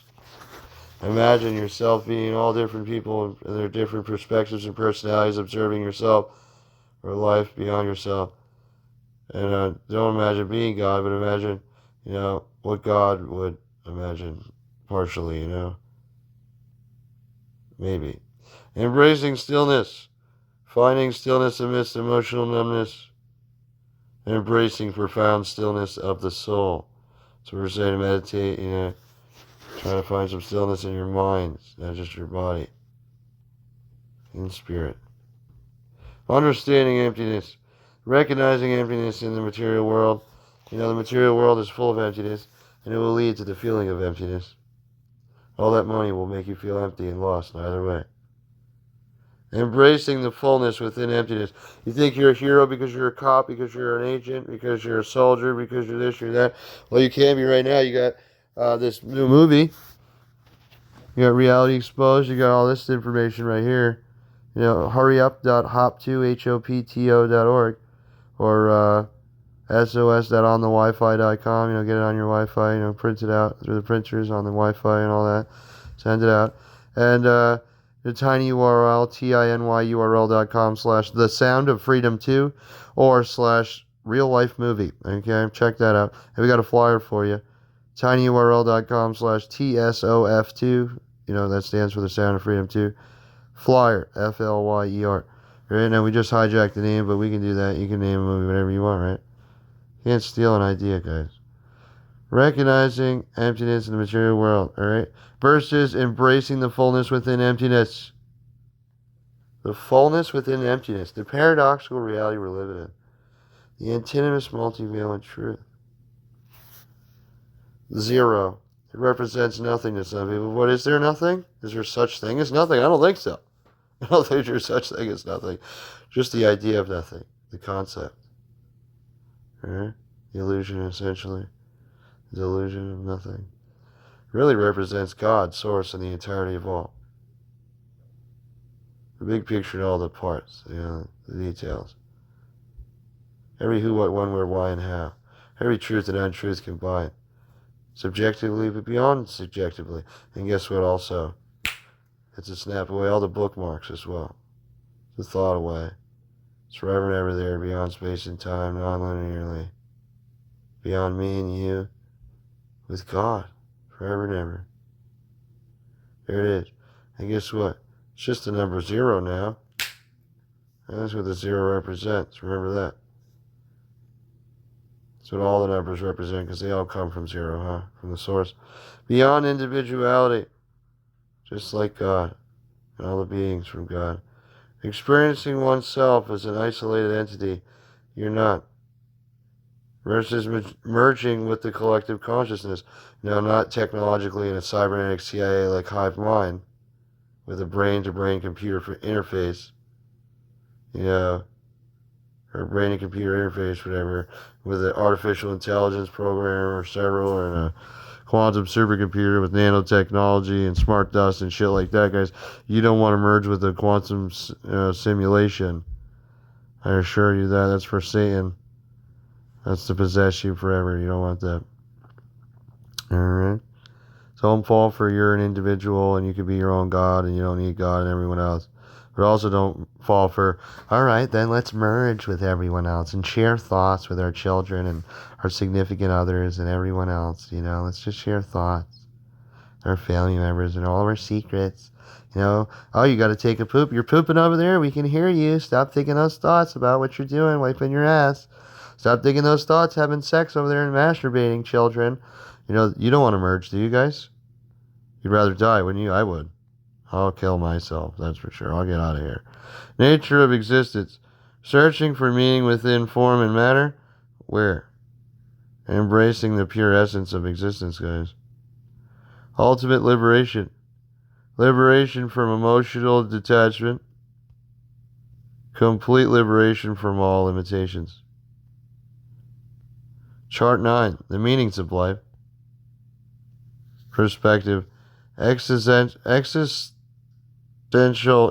Imagine yourself being all different people and their different perspectives and personalities, observing yourself or life beyond yourself. And don't imagine being God, but imagine, what God would imagine partially, Maybe. Embracing stillness. Finding stillness amidst emotional numbness. Embracing profound stillness of the soul. So we're saying meditate, trying to find some stillness in your mind, not just your body. In spirit. Understanding emptiness. Recognizing emptiness in the material world. The material world is full of emptiness, and it will lead to the feeling of emptiness. All that money will make you feel empty and lost either way. Embracing the fullness within emptiness. You think you're a hero because you're a cop, because you're an agent, because you're a soldier, because you're this, you're that. Well, you can be right now. You got this new movie. You got Reality Exposed. You got all this information right here. Hurryup.hopto.org or sos.onthewifi.com. Get it on your Wi-Fi. Print it out through the printers on the Wi-Fi and all that. Send it out. And the tiny URL, tinyurl.com/thesoundofreedom2 or /real-life-movie. Okay, check that out. And we got a flyer for you. tinyurl.com/TSOF2. That stands for the Sound of Freedom 2. Flyer, FLYER. Right now, we just hijacked the name, but we can do that. You can name a movie whatever you want, right? You can't steal an idea, guys. Recognizing emptiness in the material world, alright? Versus embracing the fullness within emptiness. The fullness within emptiness. The paradoxical reality we're living in. The antinomous multivalent truth. Zero. It represents nothing to some people. But is there nothing? Is there such thing as nothing? I don't think so. I don't think there's such thing as nothing. Just the idea of nothing. The concept. Right? The illusion, essentially, the delusion of nothing, really represents God, source, and the entirety of all. The big picture and all the parts, the details. Every who, what, when, where, why, and how. Every truth and untruth combined. Subjectively, but beyond subjectively. And guess what also? It's a snap away all the bookmarks as well. It's a thought away. It's forever and ever there, beyond space and time, non-linearly. Beyond me and you, with God, forever and ever. There it is. And guess what? It's just the number 0 now. And that's what the 0 represents. Remember that. That's what all the numbers represent, because they all come from 0, huh? From the source. Beyond individuality. Just like God. And all the beings from God. Experiencing oneself as an isolated entity. You're not. Versus merging with the collective consciousness. Now, not technologically in a cybernetic CIA-like hive mind. With a brain-to-brain computer interface. Or brain and computer interface, whatever, with an artificial intelligence program or several, or in a quantum supercomputer with nanotechnology and smart dust and shit like that, guys. You don't want to merge with a quantum simulation. I assure you that. That's for Satan. That's to possess you forever. You don't want that. Alright? So don't fall for you're an individual and you can be your own God and you don't need God and everyone else. But also don't fall for, all right, then let's merge with everyone else and share thoughts with our children and our significant others and everyone else. Let's just share thoughts. Our family members and all of our secrets. Oh, you got to take a poop. You're pooping over there. We can hear you. Stop thinking those thoughts about what you're doing, wiping your ass. Stop thinking those thoughts, having sex over there and masturbating, children. You don't want to merge, do you guys? You'd rather die, wouldn't you? I would. I'll kill myself, that's for sure. I'll get out of here. Nature of existence. Searching for meaning within form and matter. Where? Embracing the pure essence of existence, guys. Ultimate liberation. Liberation from emotional detachment. Complete liberation from all limitations. Chart 9. The meanings of life. Perspective. Existential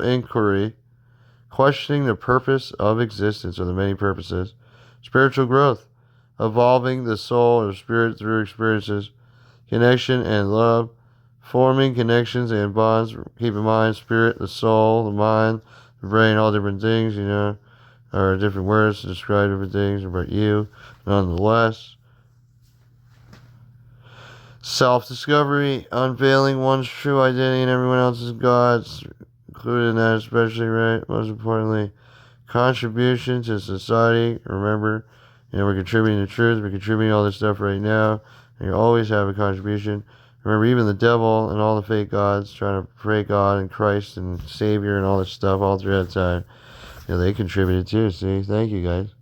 inquiry, questioning the purpose of existence or the many purposes, spiritual growth, evolving the soul or spirit through experiences, connection and love, forming connections and bonds. Keep in mind, spirit, the soul, the mind, the brain, all different things, are different words to describe different things about you, nonetheless. Self-discovery, unveiling one's true identity and everyone else's gods, including that especially, right? Most importantly, contribution to society. Remember, we're contributing to truth, we're contributing all this stuff right now, and you always have a contribution. Remember, even the devil and all the fake gods trying to pray God and Christ and Savior and all this stuff all throughout time, they contributed too, see? Thank you, guys.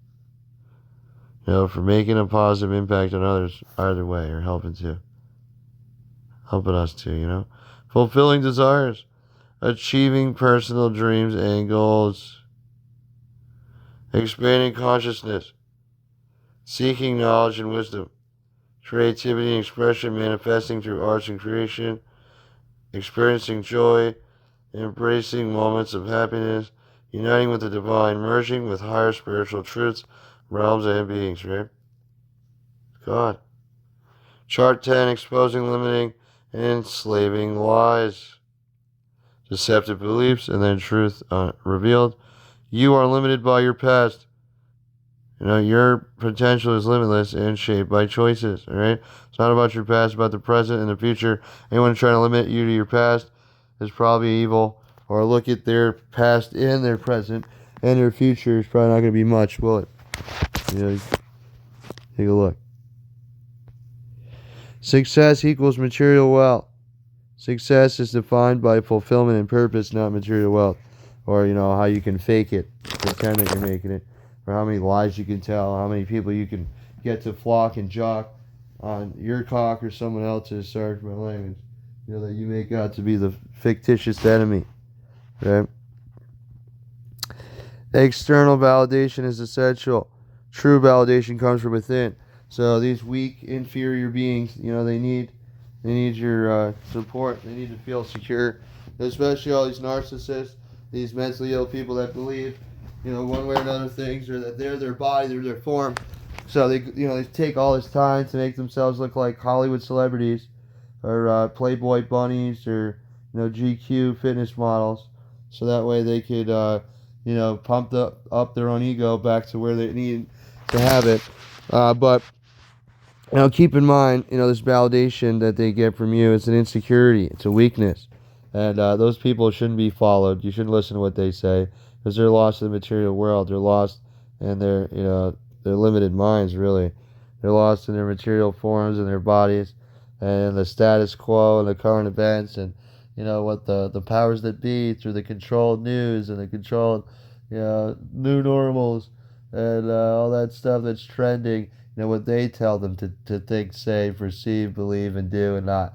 For making a positive impact on others either way, or helping to. Helping us too, Fulfilling desires. Achieving personal dreams and goals. Expanding consciousness. Seeking knowledge and wisdom. Creativity and expression manifesting through arts and creation. Experiencing joy. Embracing moments of happiness. Uniting with the divine. Merging with higher spiritual truths, realms, and beings, right? God. Chart 10. Exposing, limiting, and enslaving lies, deceptive beliefs, and then truth revealed. You are limited by your past. Your potential is limitless and shaped by choices, all right? It's not about your past, it's about the present and the future. Anyone trying to limit you to your past is probably evil, or look at their past and their present, and their future is probably not going to be much, will it? Take a look. Success equals material wealth. Success is defined by fulfillment and purpose, not material wealth. Or, how you can fake it, pretend that you're making it. Or how many lies you can tell, how many people you can get to flock and jock on your cock or someone else's, sorry for my language, that you make out to be the fictitious enemy. Right? External validation is essential. True validation comes from within. So these weak, inferior beings, they need your support. They need to feel secure, especially all these narcissists, these mentally ill people that believe, one way or another things, or that they're their body, they're their form. So they take all this time to make themselves look like Hollywood celebrities, or Playboy bunnies, or GQ fitness models, so that way they could pump up their own ego back to where they need to have it. But keep in mind, this validation that they get from you is an insecurity. It's a weakness. And those people shouldn't be followed. You shouldn't listen to what they say, because they're lost in the material world. They're lost in their limited minds, really. They're lost in their material forms and their bodies and the status quo and the current events, and what the powers that be, through the controlled news and the controlled new normals and all that stuff that's trending, what they tell them to think, say, perceive, believe, and do, and not.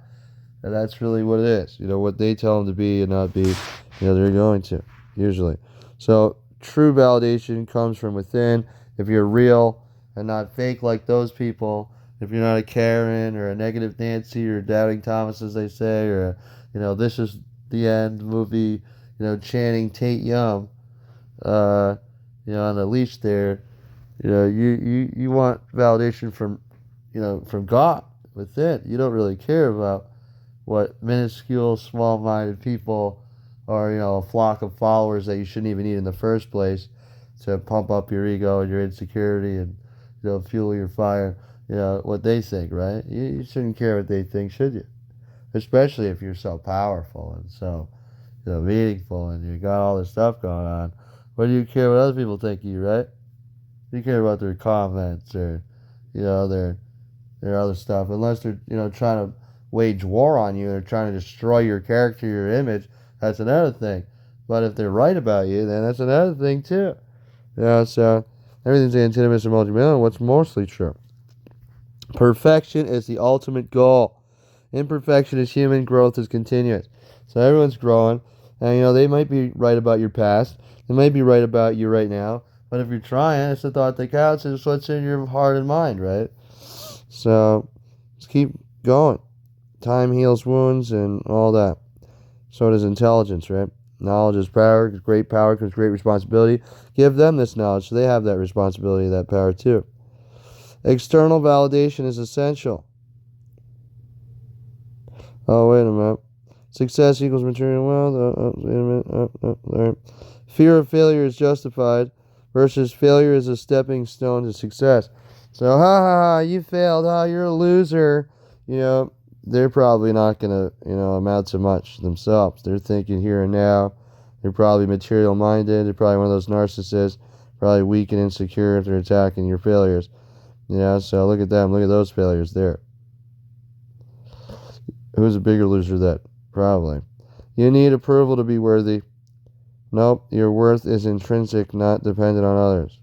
And that's really what it is. What they tell them to be and not be, they're going to, usually. So true validation comes from within. If you're real and not fake like those people, if you're not a Karen or a negative Nancy or a doubting Thomas, as they say, or this is the end movie, chanting Tate Yum, on the leash there, you want validation from God within. You don't really care about what minuscule, small-minded people, or a flock of followers that you shouldn't even need in the first place, to pump up your ego and your insecurity and fuel your fire. What they think, right? You shouldn't care what they think, should you? Especially if you're so powerful and so meaningful and you got all this stuff going on. What do you care what other people think of you, right? You care about their comments or their other stuff, unless they're trying to wage war on you or trying to destroy your character, your image. That's another thing. But if they're right about you, then that's another thing too. So everything's antinomous and multimillion. What's mostly true? Perfection is the ultimate goal. Imperfection is human. Growth is continuous. So everyone's growing, and they might be right about your past. They might be right about you right now. But if you're trying, it's the thought that counts. It's what's in your heart and mind, right? So just keep going. Time heals wounds and all that. So does intelligence, right? Knowledge is power. Great power comes great responsibility. Give them this knowledge so they have that responsibility, that power too. External validation is essential. Oh, wait a minute. Success equals material wealth. Wait a minute. All right. Fear of failure is justified versus failure is a stepping stone to success. So, you failed. You're a loser. They're probably not going to, amount to much themselves. They're thinking here and now. They're probably material minded. They're probably one of those narcissists, probably weak and insecure if they're attacking your failures. So look at them. Look at those failures there. Who's a bigger loser then? Probably. You need approval to be worthy. Nope, your worth is intrinsic, not dependent on others.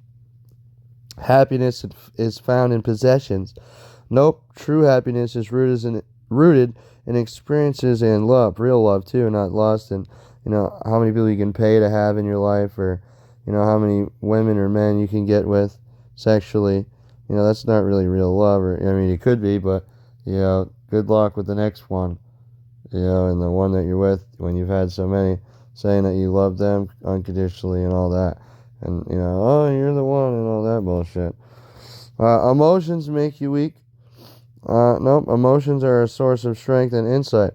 Happiness is found in possessions. Nope, true happiness is rooted in experiences and love, real love too, not lust. And how many people you can pay to have in your life, or how many women or men you can get with sexually. That's not really real love. Or it could be, but good luck with the next one. And the one that you're with, when you've had so many, saying that you love them unconditionally and all that. And, you're the one and all that bullshit. Emotions make you weak. Nope, emotions are a source of strength and insight.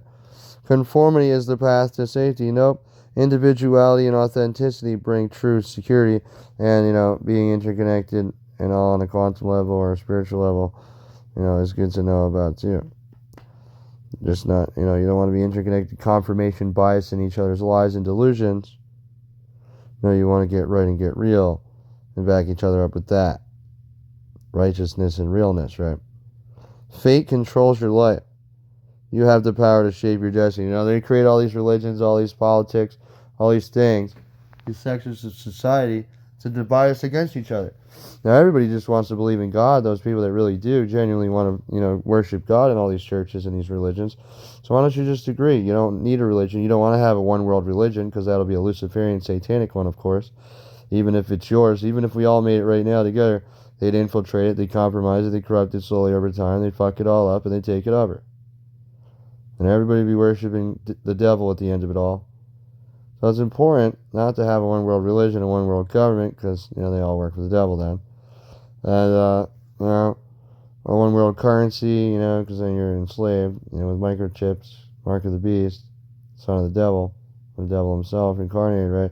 Conformity is the path to safety. Nope, individuality and authenticity bring true security. And, being interconnected and all on a quantum level or a spiritual level, is good to know about too. Just not, you don't want to be interconnected, confirmation bias in each other's lies and delusions. You want to get right and get real and back each other up with that. Righteousness and realness, right? Fate controls your life. You have the power to shape your destiny. They create all these religions, all these politics, all these things, these sections of society to divide us against each other. Now, everybody just wants to believe in God. Those people that really do genuinely want to, worship God in all these churches and these religions. So why don't you just agree? You don't need a religion. You don't want to have a one-world religion, because that'll be a Luciferian satanic one, of course. Even if it's yours, even if we all made it right now together, They'd infiltrate it, they compromise it, they corrupt it slowly over time, they fuck it all up, and they take it over. And everybody would be worshiping the devil at the end of it all. So it's important not to have a one world religion, a one world government, because, they all work for the devil then. And, a one world currency, because then you're enslaved, with microchips, mark of the beast, son of the devil himself incarnated, right?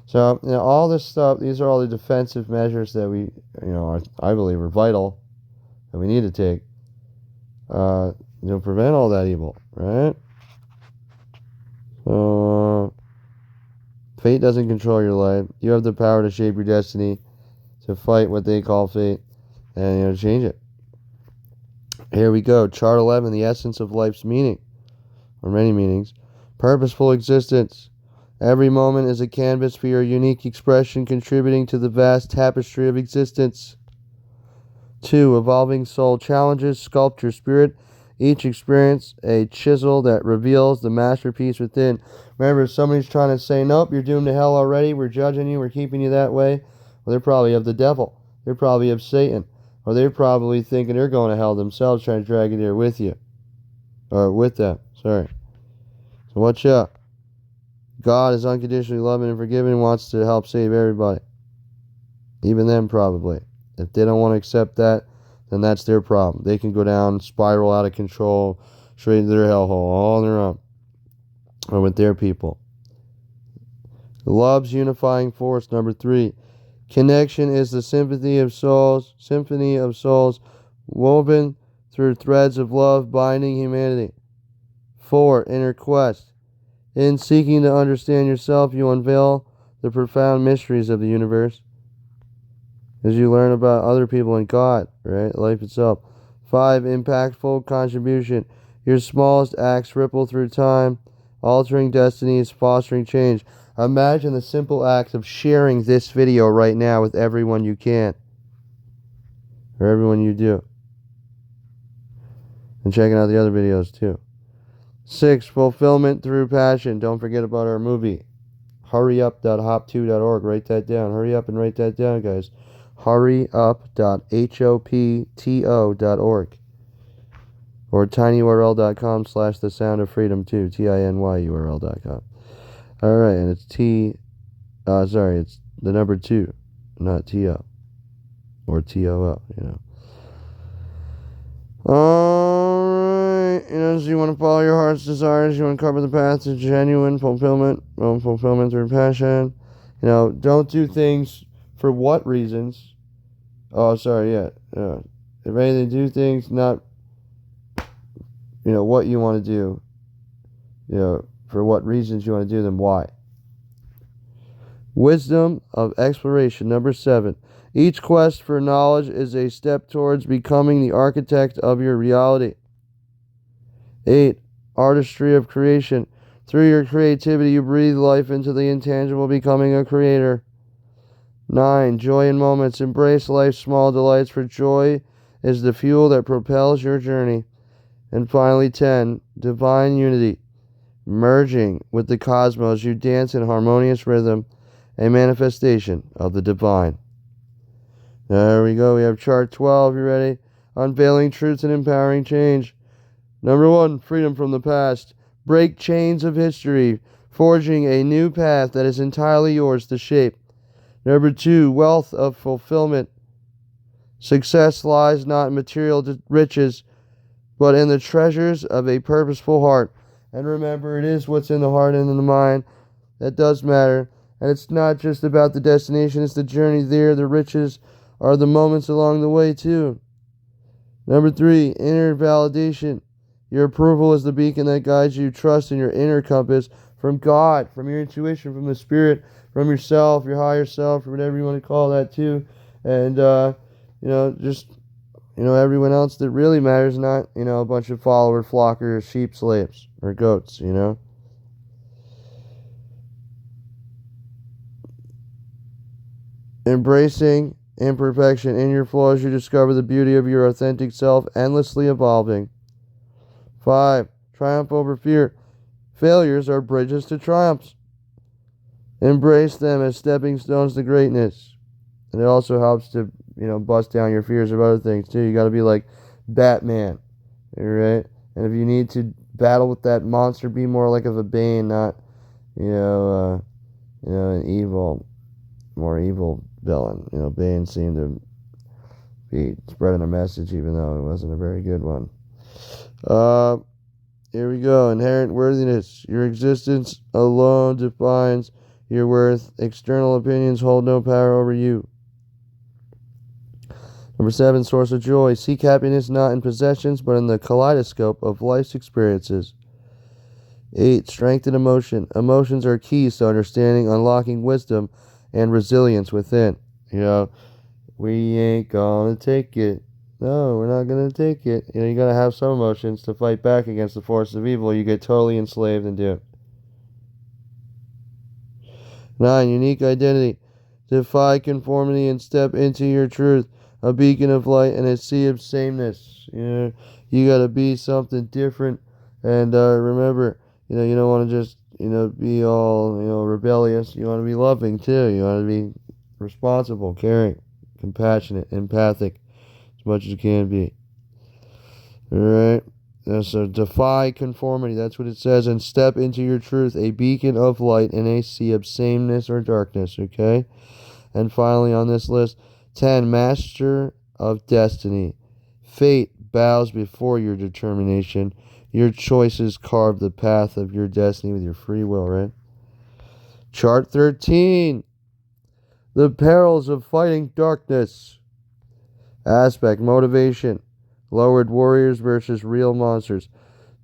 So, all this stuff, these are all the defensive measures that we, I believe are vital, that we need to take, prevent all that evil, right? So, fate doesn't control your life. You have the power to shape your destiny, to fight what they call fate, and, change it. Here we go. Chart 11, the essence of life's meaning, or many meanings. Purposeful existence. Every moment is a canvas for your unique expression, contributing to the vast tapestry of existence. 2. Evolving soul challenges, sculpt your spirit. Each experience a chisel that reveals the masterpiece within. Remember, if somebody's trying to say, nope, you're doomed to hell already, we're judging you, we're keeping you that way, well, they're probably of the devil. They're probably of Satan. Or they're probably thinking they're going to hell themselves, trying to drag you there with you. Or with them, sorry. So watch out. God is unconditionally loving and forgiving and wants to help save everybody. Even them, probably. If they don't want to accept that, then that's their problem. They can go down, spiral out of control, straight into their hellhole, all on their own. Or with their people. Love's unifying force, number 3. Connection is the symphony of souls, woven through threads of love binding humanity. 4. Inner quest. In seeking to understand yourself, you unveil the profound mysteries of the universe. As you learn about other people and God, right? Life itself. 5. Impactful contribution. Your smallest acts ripple through time, altering destinies, fostering change. Imagine the simple act of sharing this video right now with everyone you can. Or everyone you do. And checking out the other videos too. 6. Fulfillment through passion. Don't forget about our movie. Hurryup.hop2.org. Write that down. Hurry up and write that down, guys. Hurryup.hopto.org. Or tinyurl.com/thesoundoffreedom too. TINYURL.com. Alright, and it's it's the number 2, not TO. Or TOO, Alright, so you want to follow your heart's desires, you want to cover the path to genuine fulfillment, fulfillment through passion. Don't do things for what reasons? If anything, do things not, what you want to do, for what reasons you want to do them, why. Wisdom of exploration, number 7. Each quest for knowledge is a step towards becoming the architect of your reality. 8. Artistry of creation. Through your creativity, you breathe life into the intangible, becoming a creator. 9. Joy in moments. Embrace life's small delights, for joy is the fuel that propels your journey. And finally, 10. Divine unity. Merging with the cosmos, you dance in harmonious rhythm, a manifestation of the divine. There we go. We have chart 12. You ready? Unveiling truths and empowering change. Number 1, freedom from the past. Break chains of history, forging a new path that is entirely yours to shape. Number 2, wealth of fulfillment. Success lies not in material riches, but in the treasures of a purposeful heart. And remember, it is what's in the heart and in the mind that does matter. And it's not just about the destination, it's the journey there. The riches are the moments along the way too. Number 3, inner validation. Your approval is the beacon that guides you. Trust in your inner compass from God, from your intuition, from the Spirit, from yourself, your higher self, or whatever you want to call that too. And, everyone else that really matters, not, a bunch of follower flockers, sheep slaves, or goats, Embracing imperfection. In your flaws, you discover the beauty of your authentic self, endlessly evolving. 5. Triumph over fear. Failures are bridges to triumphs. Embrace them as stepping stones to greatness. And it also helps to, bust down your fears of other things too. You got to be like Batman, right? And if you need to battle with that monster, be more like of a Bane, not, an more evil villain. Bane seemed to be spreading a message, even though it wasn't a very good one. Here we go. Inherent worthiness. Your existence alone defines your worth. External opinions hold no power over you. Number 7, source of joy. Seek happiness not in possessions, but in the kaleidoscope of life's experiences. 8, strength in emotion. Emotions are keys to understanding, unlocking wisdom, and resilience within. We ain't gonna take it. No, we're not gonna take it. You gotta have some emotions to fight back against the forces of evil. You get totally enslaved and doomed. 9, unique identity. Defy conformity and step into your truth. A beacon of light and a sea of sameness. You gotta be something different. And remember, you don't want to just, be all, rebellious. You want to be loving too. You want to be responsible, caring, compassionate, empathic, as much as you can be. Alright? So defy conformity, that's what it says, and step into your truth, a beacon of light in a sea of sameness or darkness, okay? And finally on this list, 10, master of destiny. Fate bows before your determination. Your choices carve the path of your destiny with your free will, right? Chart 13, the perils of fighting darkness. Aspect, motivation. Lowered warriors versus real monsters.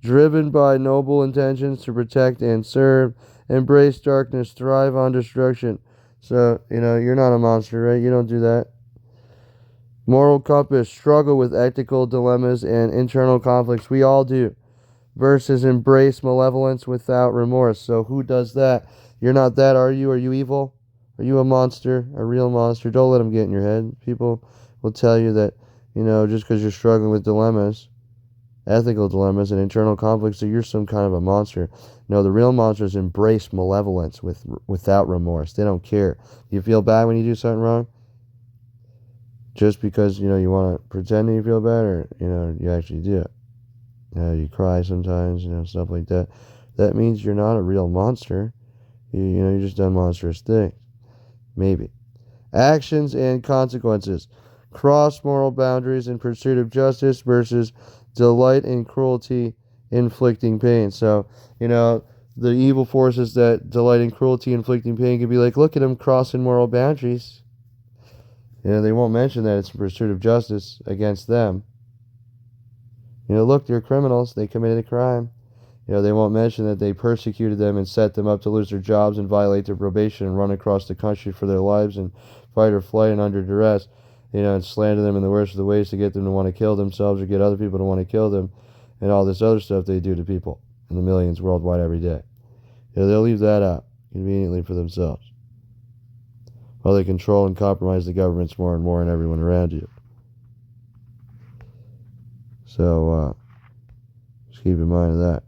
Driven by noble intentions to protect and serve. Embrace darkness. Thrive on destruction. So, you're not a monster, right? You don't do that. Moral compass. Struggle with ethical dilemmas and internal conflicts. We all do. Versus embrace malevolence without remorse. So who does that? You're not that, are you? Are you evil? Are you a monster? A real monster? Don't let them get in your head. People will tell you that, just because you're struggling with dilemmas, ethical dilemmas and internal conflicts, that you're some kind of a monster. No, the real monsters embrace malevolence without remorse. They don't care. You feel bad when you do something wrong? Just because, you want to pretend that you feel bad, or, you actually do it. You cry sometimes, stuff like that. That means you're not a real monster. You just done monstrous things. Maybe. Actions and consequences. Cross moral boundaries in pursuit of justice versus delight in cruelty, inflicting pain. So, the evil forces that delight in cruelty, inflicting pain can be like, look at them crossing moral boundaries. They won't mention that it's in pursuit of justice against them. Look, they're criminals. They committed a crime. They won't mention that they persecuted them and set them up to lose their jobs and violate their probation and run across the country for their lives and fight or flight and under duress, and slander them in the worst of the ways to get them to want to kill themselves or get other people to want to kill them, and all this other stuff they do to people in the millions worldwide every day. They'll leave that out conveniently for themselves, while they control and compromise the governments more and more and everyone around you. So, just keep in mind of that.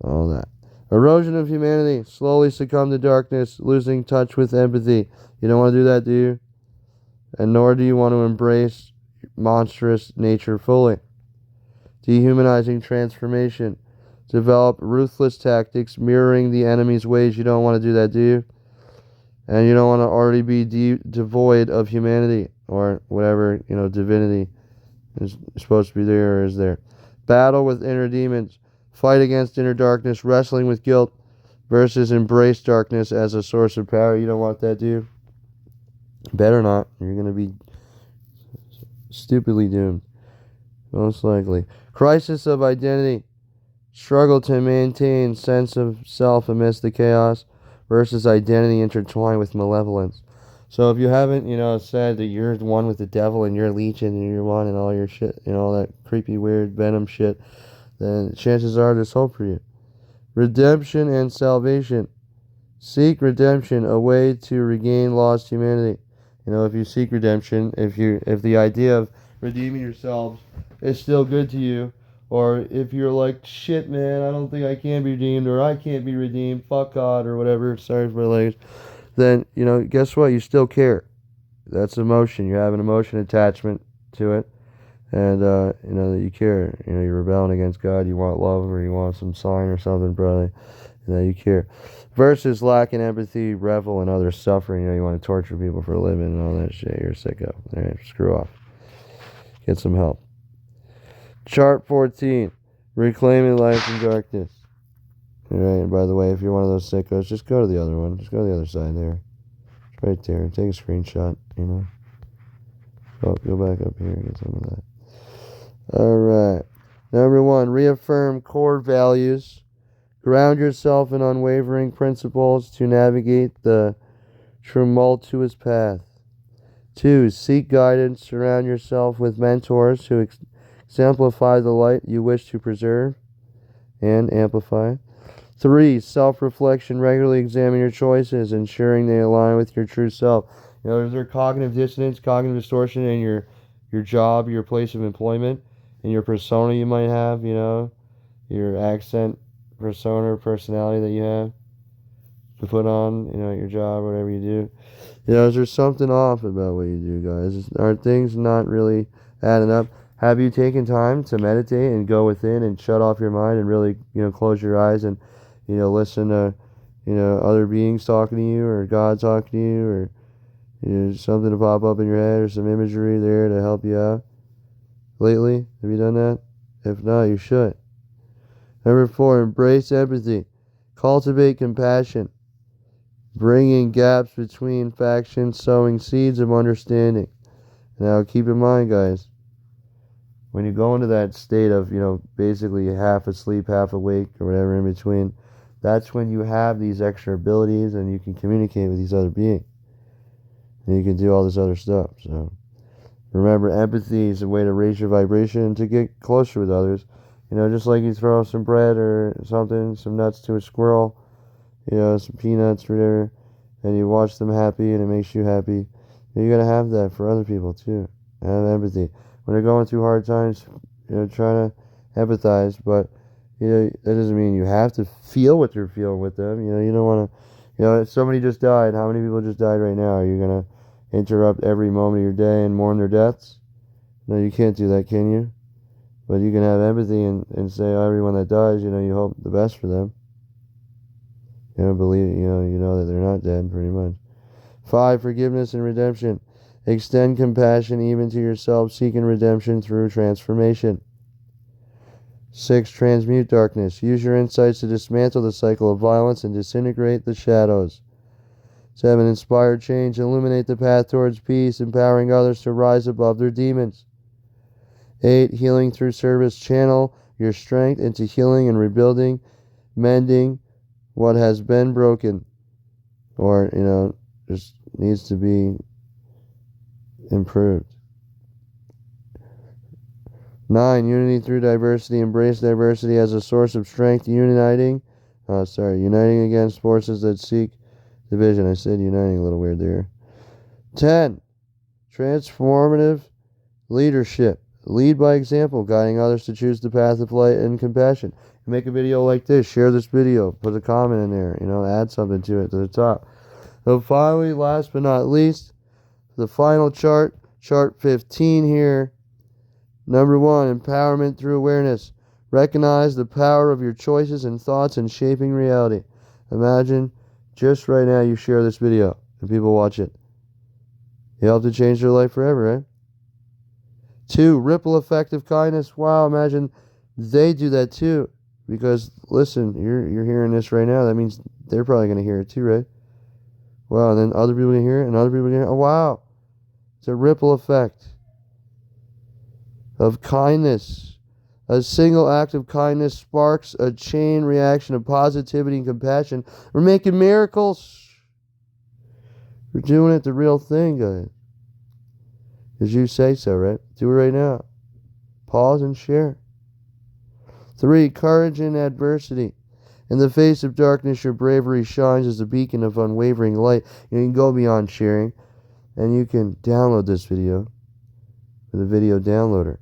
All that. Erosion of humanity. Slowly succumb to darkness, losing touch with empathy. You don't want to do that, do you? And nor do you want to embrace monstrous nature fully. Dehumanizing transformation. Develop ruthless tactics, mirroring the enemy's ways. You don't want to do that, do you? And you don't want to already be devoid of humanity, or whatever, divinity is supposed to be there or is there. Battle with inner demons. Fight against inner darkness, wrestling with guilt, versus embrace darkness as a source of power. You don't want that, do you? Better not. You're going to be stupidly doomed. Most likely. Crisis of identity. Struggle to maintain sense of self amidst the chaos, versus identity intertwined with malevolence. So if you haven't, said that you're one with the devil and you're legion and you're one and all your shit, all that creepy, weird venom shit, then chances are there's hope for you. Redemption and salvation. Seek redemption, a way to regain lost humanity. If you seek redemption, if the idea of redeeming yourselves is still good to you, or if you're like, shit, man, I don't think I can be redeemed, or I can't be redeemed, fuck God, or whatever, sorry for my language, then, guess what? You still care. That's emotion. You have an emotion attachment to it. And, you know, that you care. You know, you're rebelling against God. You want love or you want some sign or something, brother. You know, you care. Versus lacking empathy, revel in other suffering. You know, you want to torture people for a living and all that shit. You're sick of. All right, screw off. Get some help. Chart 14. Reclaiming life from darkness. All right, and by the way, if you're one of those sickos, just go to the other one. Just go to the other side there. It's right there. Take a screenshot, you know. Go back up here and get some of that. Alright. Number 1, reaffirm core values. Ground yourself in unwavering principles to navigate the tumultuous path. 2, seek guidance. Surround yourself with mentors who exemplify the light you wish to preserve and amplify. 3, self-reflection. Regularly examine your choices, ensuring they align with your true self. You know, is there cognitive dissonance, cognitive distortion in your job, your place of employment, and your persona you might have, you know, your accent, persona, personality that you have to put on, you know, at your job, whatever you do. You know, is there something off about what you do, guys? Are things not really adding up? Have you taken time to meditate and go within and shut off your mind and really, you know, close your eyes and, you know, listen to, you know, other beings talking to you or God talking to you or, you know, something to pop up in your head or some imagery there to help you out? Lately? Have you done that? If not, you should. Number 4, embrace empathy. Cultivate compassion. Bringing gaps between factions, sowing seeds of understanding. Now, keep in mind, guys, when you go into that state of, you know, basically half asleep, half awake, or whatever in between, that's when you have these extra abilities and you can communicate with these other beings. And you can do all this other stuff, so... Remember, empathy is a way to raise your vibration and to get closer with others. You know, just like you throw some bread or something, some nuts to a squirrel, you know, some peanuts or whatever, and you watch them happy and it makes you happy. You gotta have that for other people too. Have empathy. When they're going through hard times, you know, try to empathize, but, you know, that doesn't mean you have to feel what they're feeling with them. You know, you don't want to, you know, if somebody just died, how many people just died right now? Are you gonna interrupt every moment of your day and mourn their deaths? No, you can't do that, can you? But you can have empathy and say, oh, everyone that dies, you know, you hope the best for them. You know, you know that they're not dead, pretty much. 5, forgiveness and redemption. Extend compassion even to yourself, seeking redemption through transformation. 6, transmute darkness. Use your insights to dismantle the cycle of violence and disintegrate the shadows. 7, inspire change. Illuminate the path towards peace, empowering others to rise above their demons. 8, healing through service. Channel your strength into healing and rebuilding, mending what has been broken or, you know, just needs to be improved. 9, unity through diversity. Embrace diversity as a source of strength, uniting against forces that seek division. I said uniting a little weird there. 10, transformative leadership. Lead by example, guiding others to choose the path of light and compassion. Make a video like this. Share this video. Put a comment in there. You know, add something to it to the top. So finally, last but not least, the final chart, chart 15 here. Number 1, empowerment through awareness. Recognize the power of your choices and thoughts in shaping reality. Imagine just right now you share this video and people watch it. You help to change their life forever, right? 2, ripple effect of kindness. Wow, imagine they do that too. Because, listen, you're hearing this right now. That means they're probably going to hear it too, right? Wow, and then other people can hear it, and other people can hear it. Oh, wow. It's a ripple effect of kindness. A single act of kindness sparks a chain reaction of positivity and compassion. We're making miracles. We're doing it the real thing, guys. As you say so, right? Do it right now. Pause and share. 3, courage in adversity. In the face of darkness, your bravery shines as a beacon of unwavering light. You can go beyond sharing, and you can download this video with a video downloader.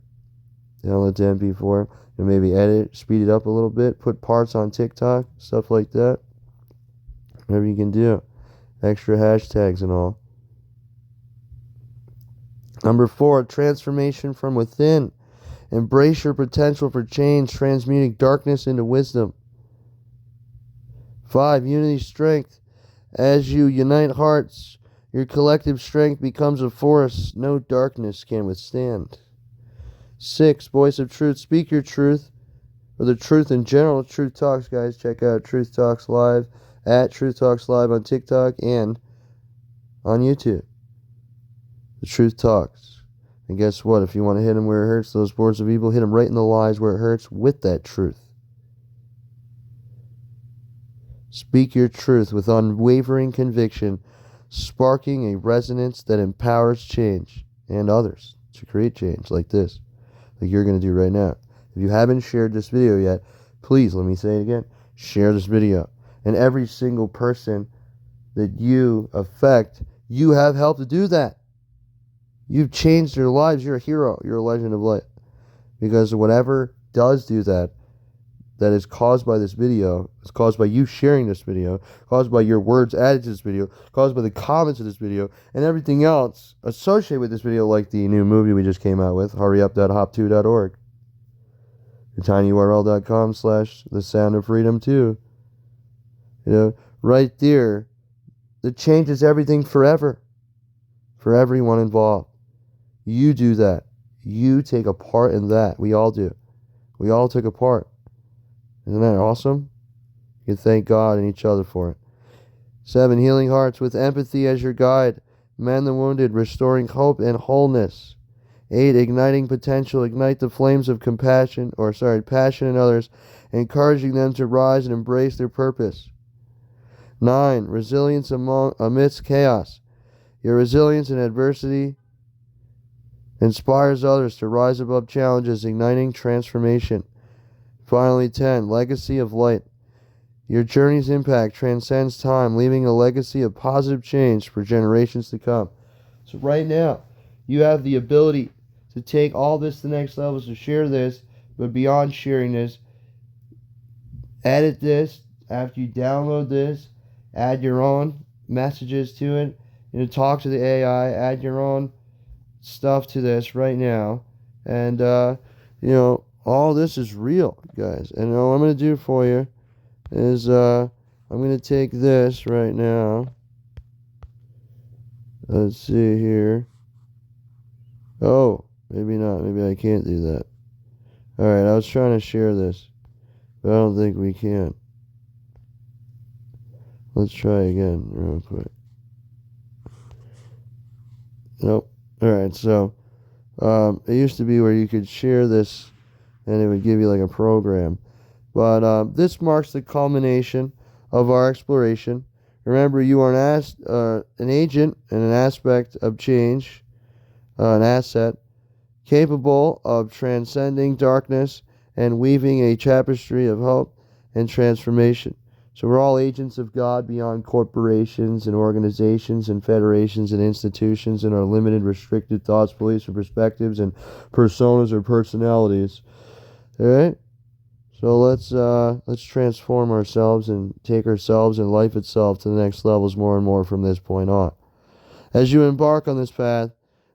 Download to MP4, and maybe edit it, speed it up a little bit, put parts on TikTok, stuff like that. Whatever you can do. Extra hashtags and all. Number 4, transformation from within. Embrace your potential for change, transmuting darkness into wisdom. 5, unity strength. As you unite hearts, your collective strength becomes a force no darkness can withstand. 6, voice of truth. Speak your truth, or the truth in general. Truth Talks, guys. Check out Truth Talks Live at Truth Talks Live on TikTok and on YouTube. The Truth Talks. And guess what? If you want to hit them where it hurts, those boards of evil, hit them right in the lies where it hurts with that truth. Speak your truth with unwavering conviction, sparking a resonance that empowers change and others to create change like this, like you're going to do right now. If you haven't shared this video yet, please, let me say it again, share this video. And every single person that you affect, you have helped to do that. You've changed their lives. You're a hero. You're a legend of light. Because whatever does do that, that is caused by this video, is caused by you sharing this video, caused by your words added to this video, caused by the comments of this video, and everything else associated with this video, like the new movie we just came out with, hurryup.hop2.org. tinyurl.com/thesoundoffreedom2. You know, right there, that changes everything forever. For everyone involved. You do that. You take a part in that. We all do. We all took a part. Isn't that awesome? You can thank God and each other for it. 7, healing hearts with empathy as your guide. Mend the wounded, restoring hope and wholeness. 8, igniting potential. Ignite the flames of passion in others, encouraging them to rise and embrace their purpose. 9, resilience amidst chaos. Your resilience in adversity inspires others to rise above challenges, igniting transformation. Finally, 10, legacy of light. Your journey's impact transcends time, leaving a legacy of positive change for generations to come. So right now, you have the ability to take all this to the next level, to share this, but beyond sharing this, edit this after you download this, add your own messages to it, talk to the AI, add your own stuff to this right now, and all this is real, guys. And what I'm going to do for you is I'm going to take this right now. Let's see here. Oh, maybe not. Maybe I can't do that. Alright, I was trying to share this, but I don't think we can. Let's try again real quick. Nope. Alright, so it used to be where you could share this and it would give you like a program. But this marks the culmination of our exploration. Remember, you are an agent and an aspect of change, an asset, capable of transcending darkness and weaving a tapestry of hope and transformation. So we're all agents of God beyond corporations and organizations and federations and institutions and our limited, restricted thoughts, beliefs, and perspectives and personas or personalities. All right? So let's transform ourselves and take ourselves and life itself to the next levels more and more from this point on. As you embark on this path,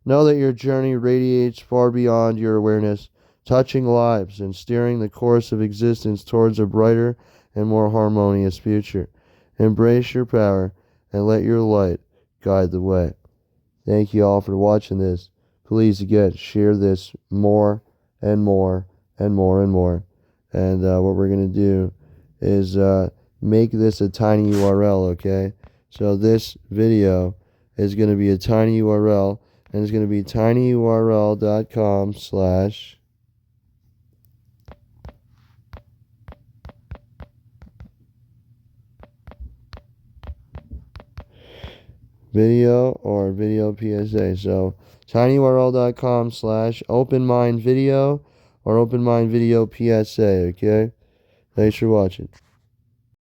know that your journey radiates far beyond your awareness, touching lives and steering the course of existence towards a brighter and more harmonious future. Embrace your power and let your light guide the way. Thank you all for watching this. Please, again, share this more and more and more and more. And what we're going to do is make this a tiny URL, okay? So this video is going to be a tiny URL, and it's going to be tinyurl.com/ video or video PSA. So tinyurl.com/ openmindvideo or openmindvideo PSA, okay? Thanks for watching.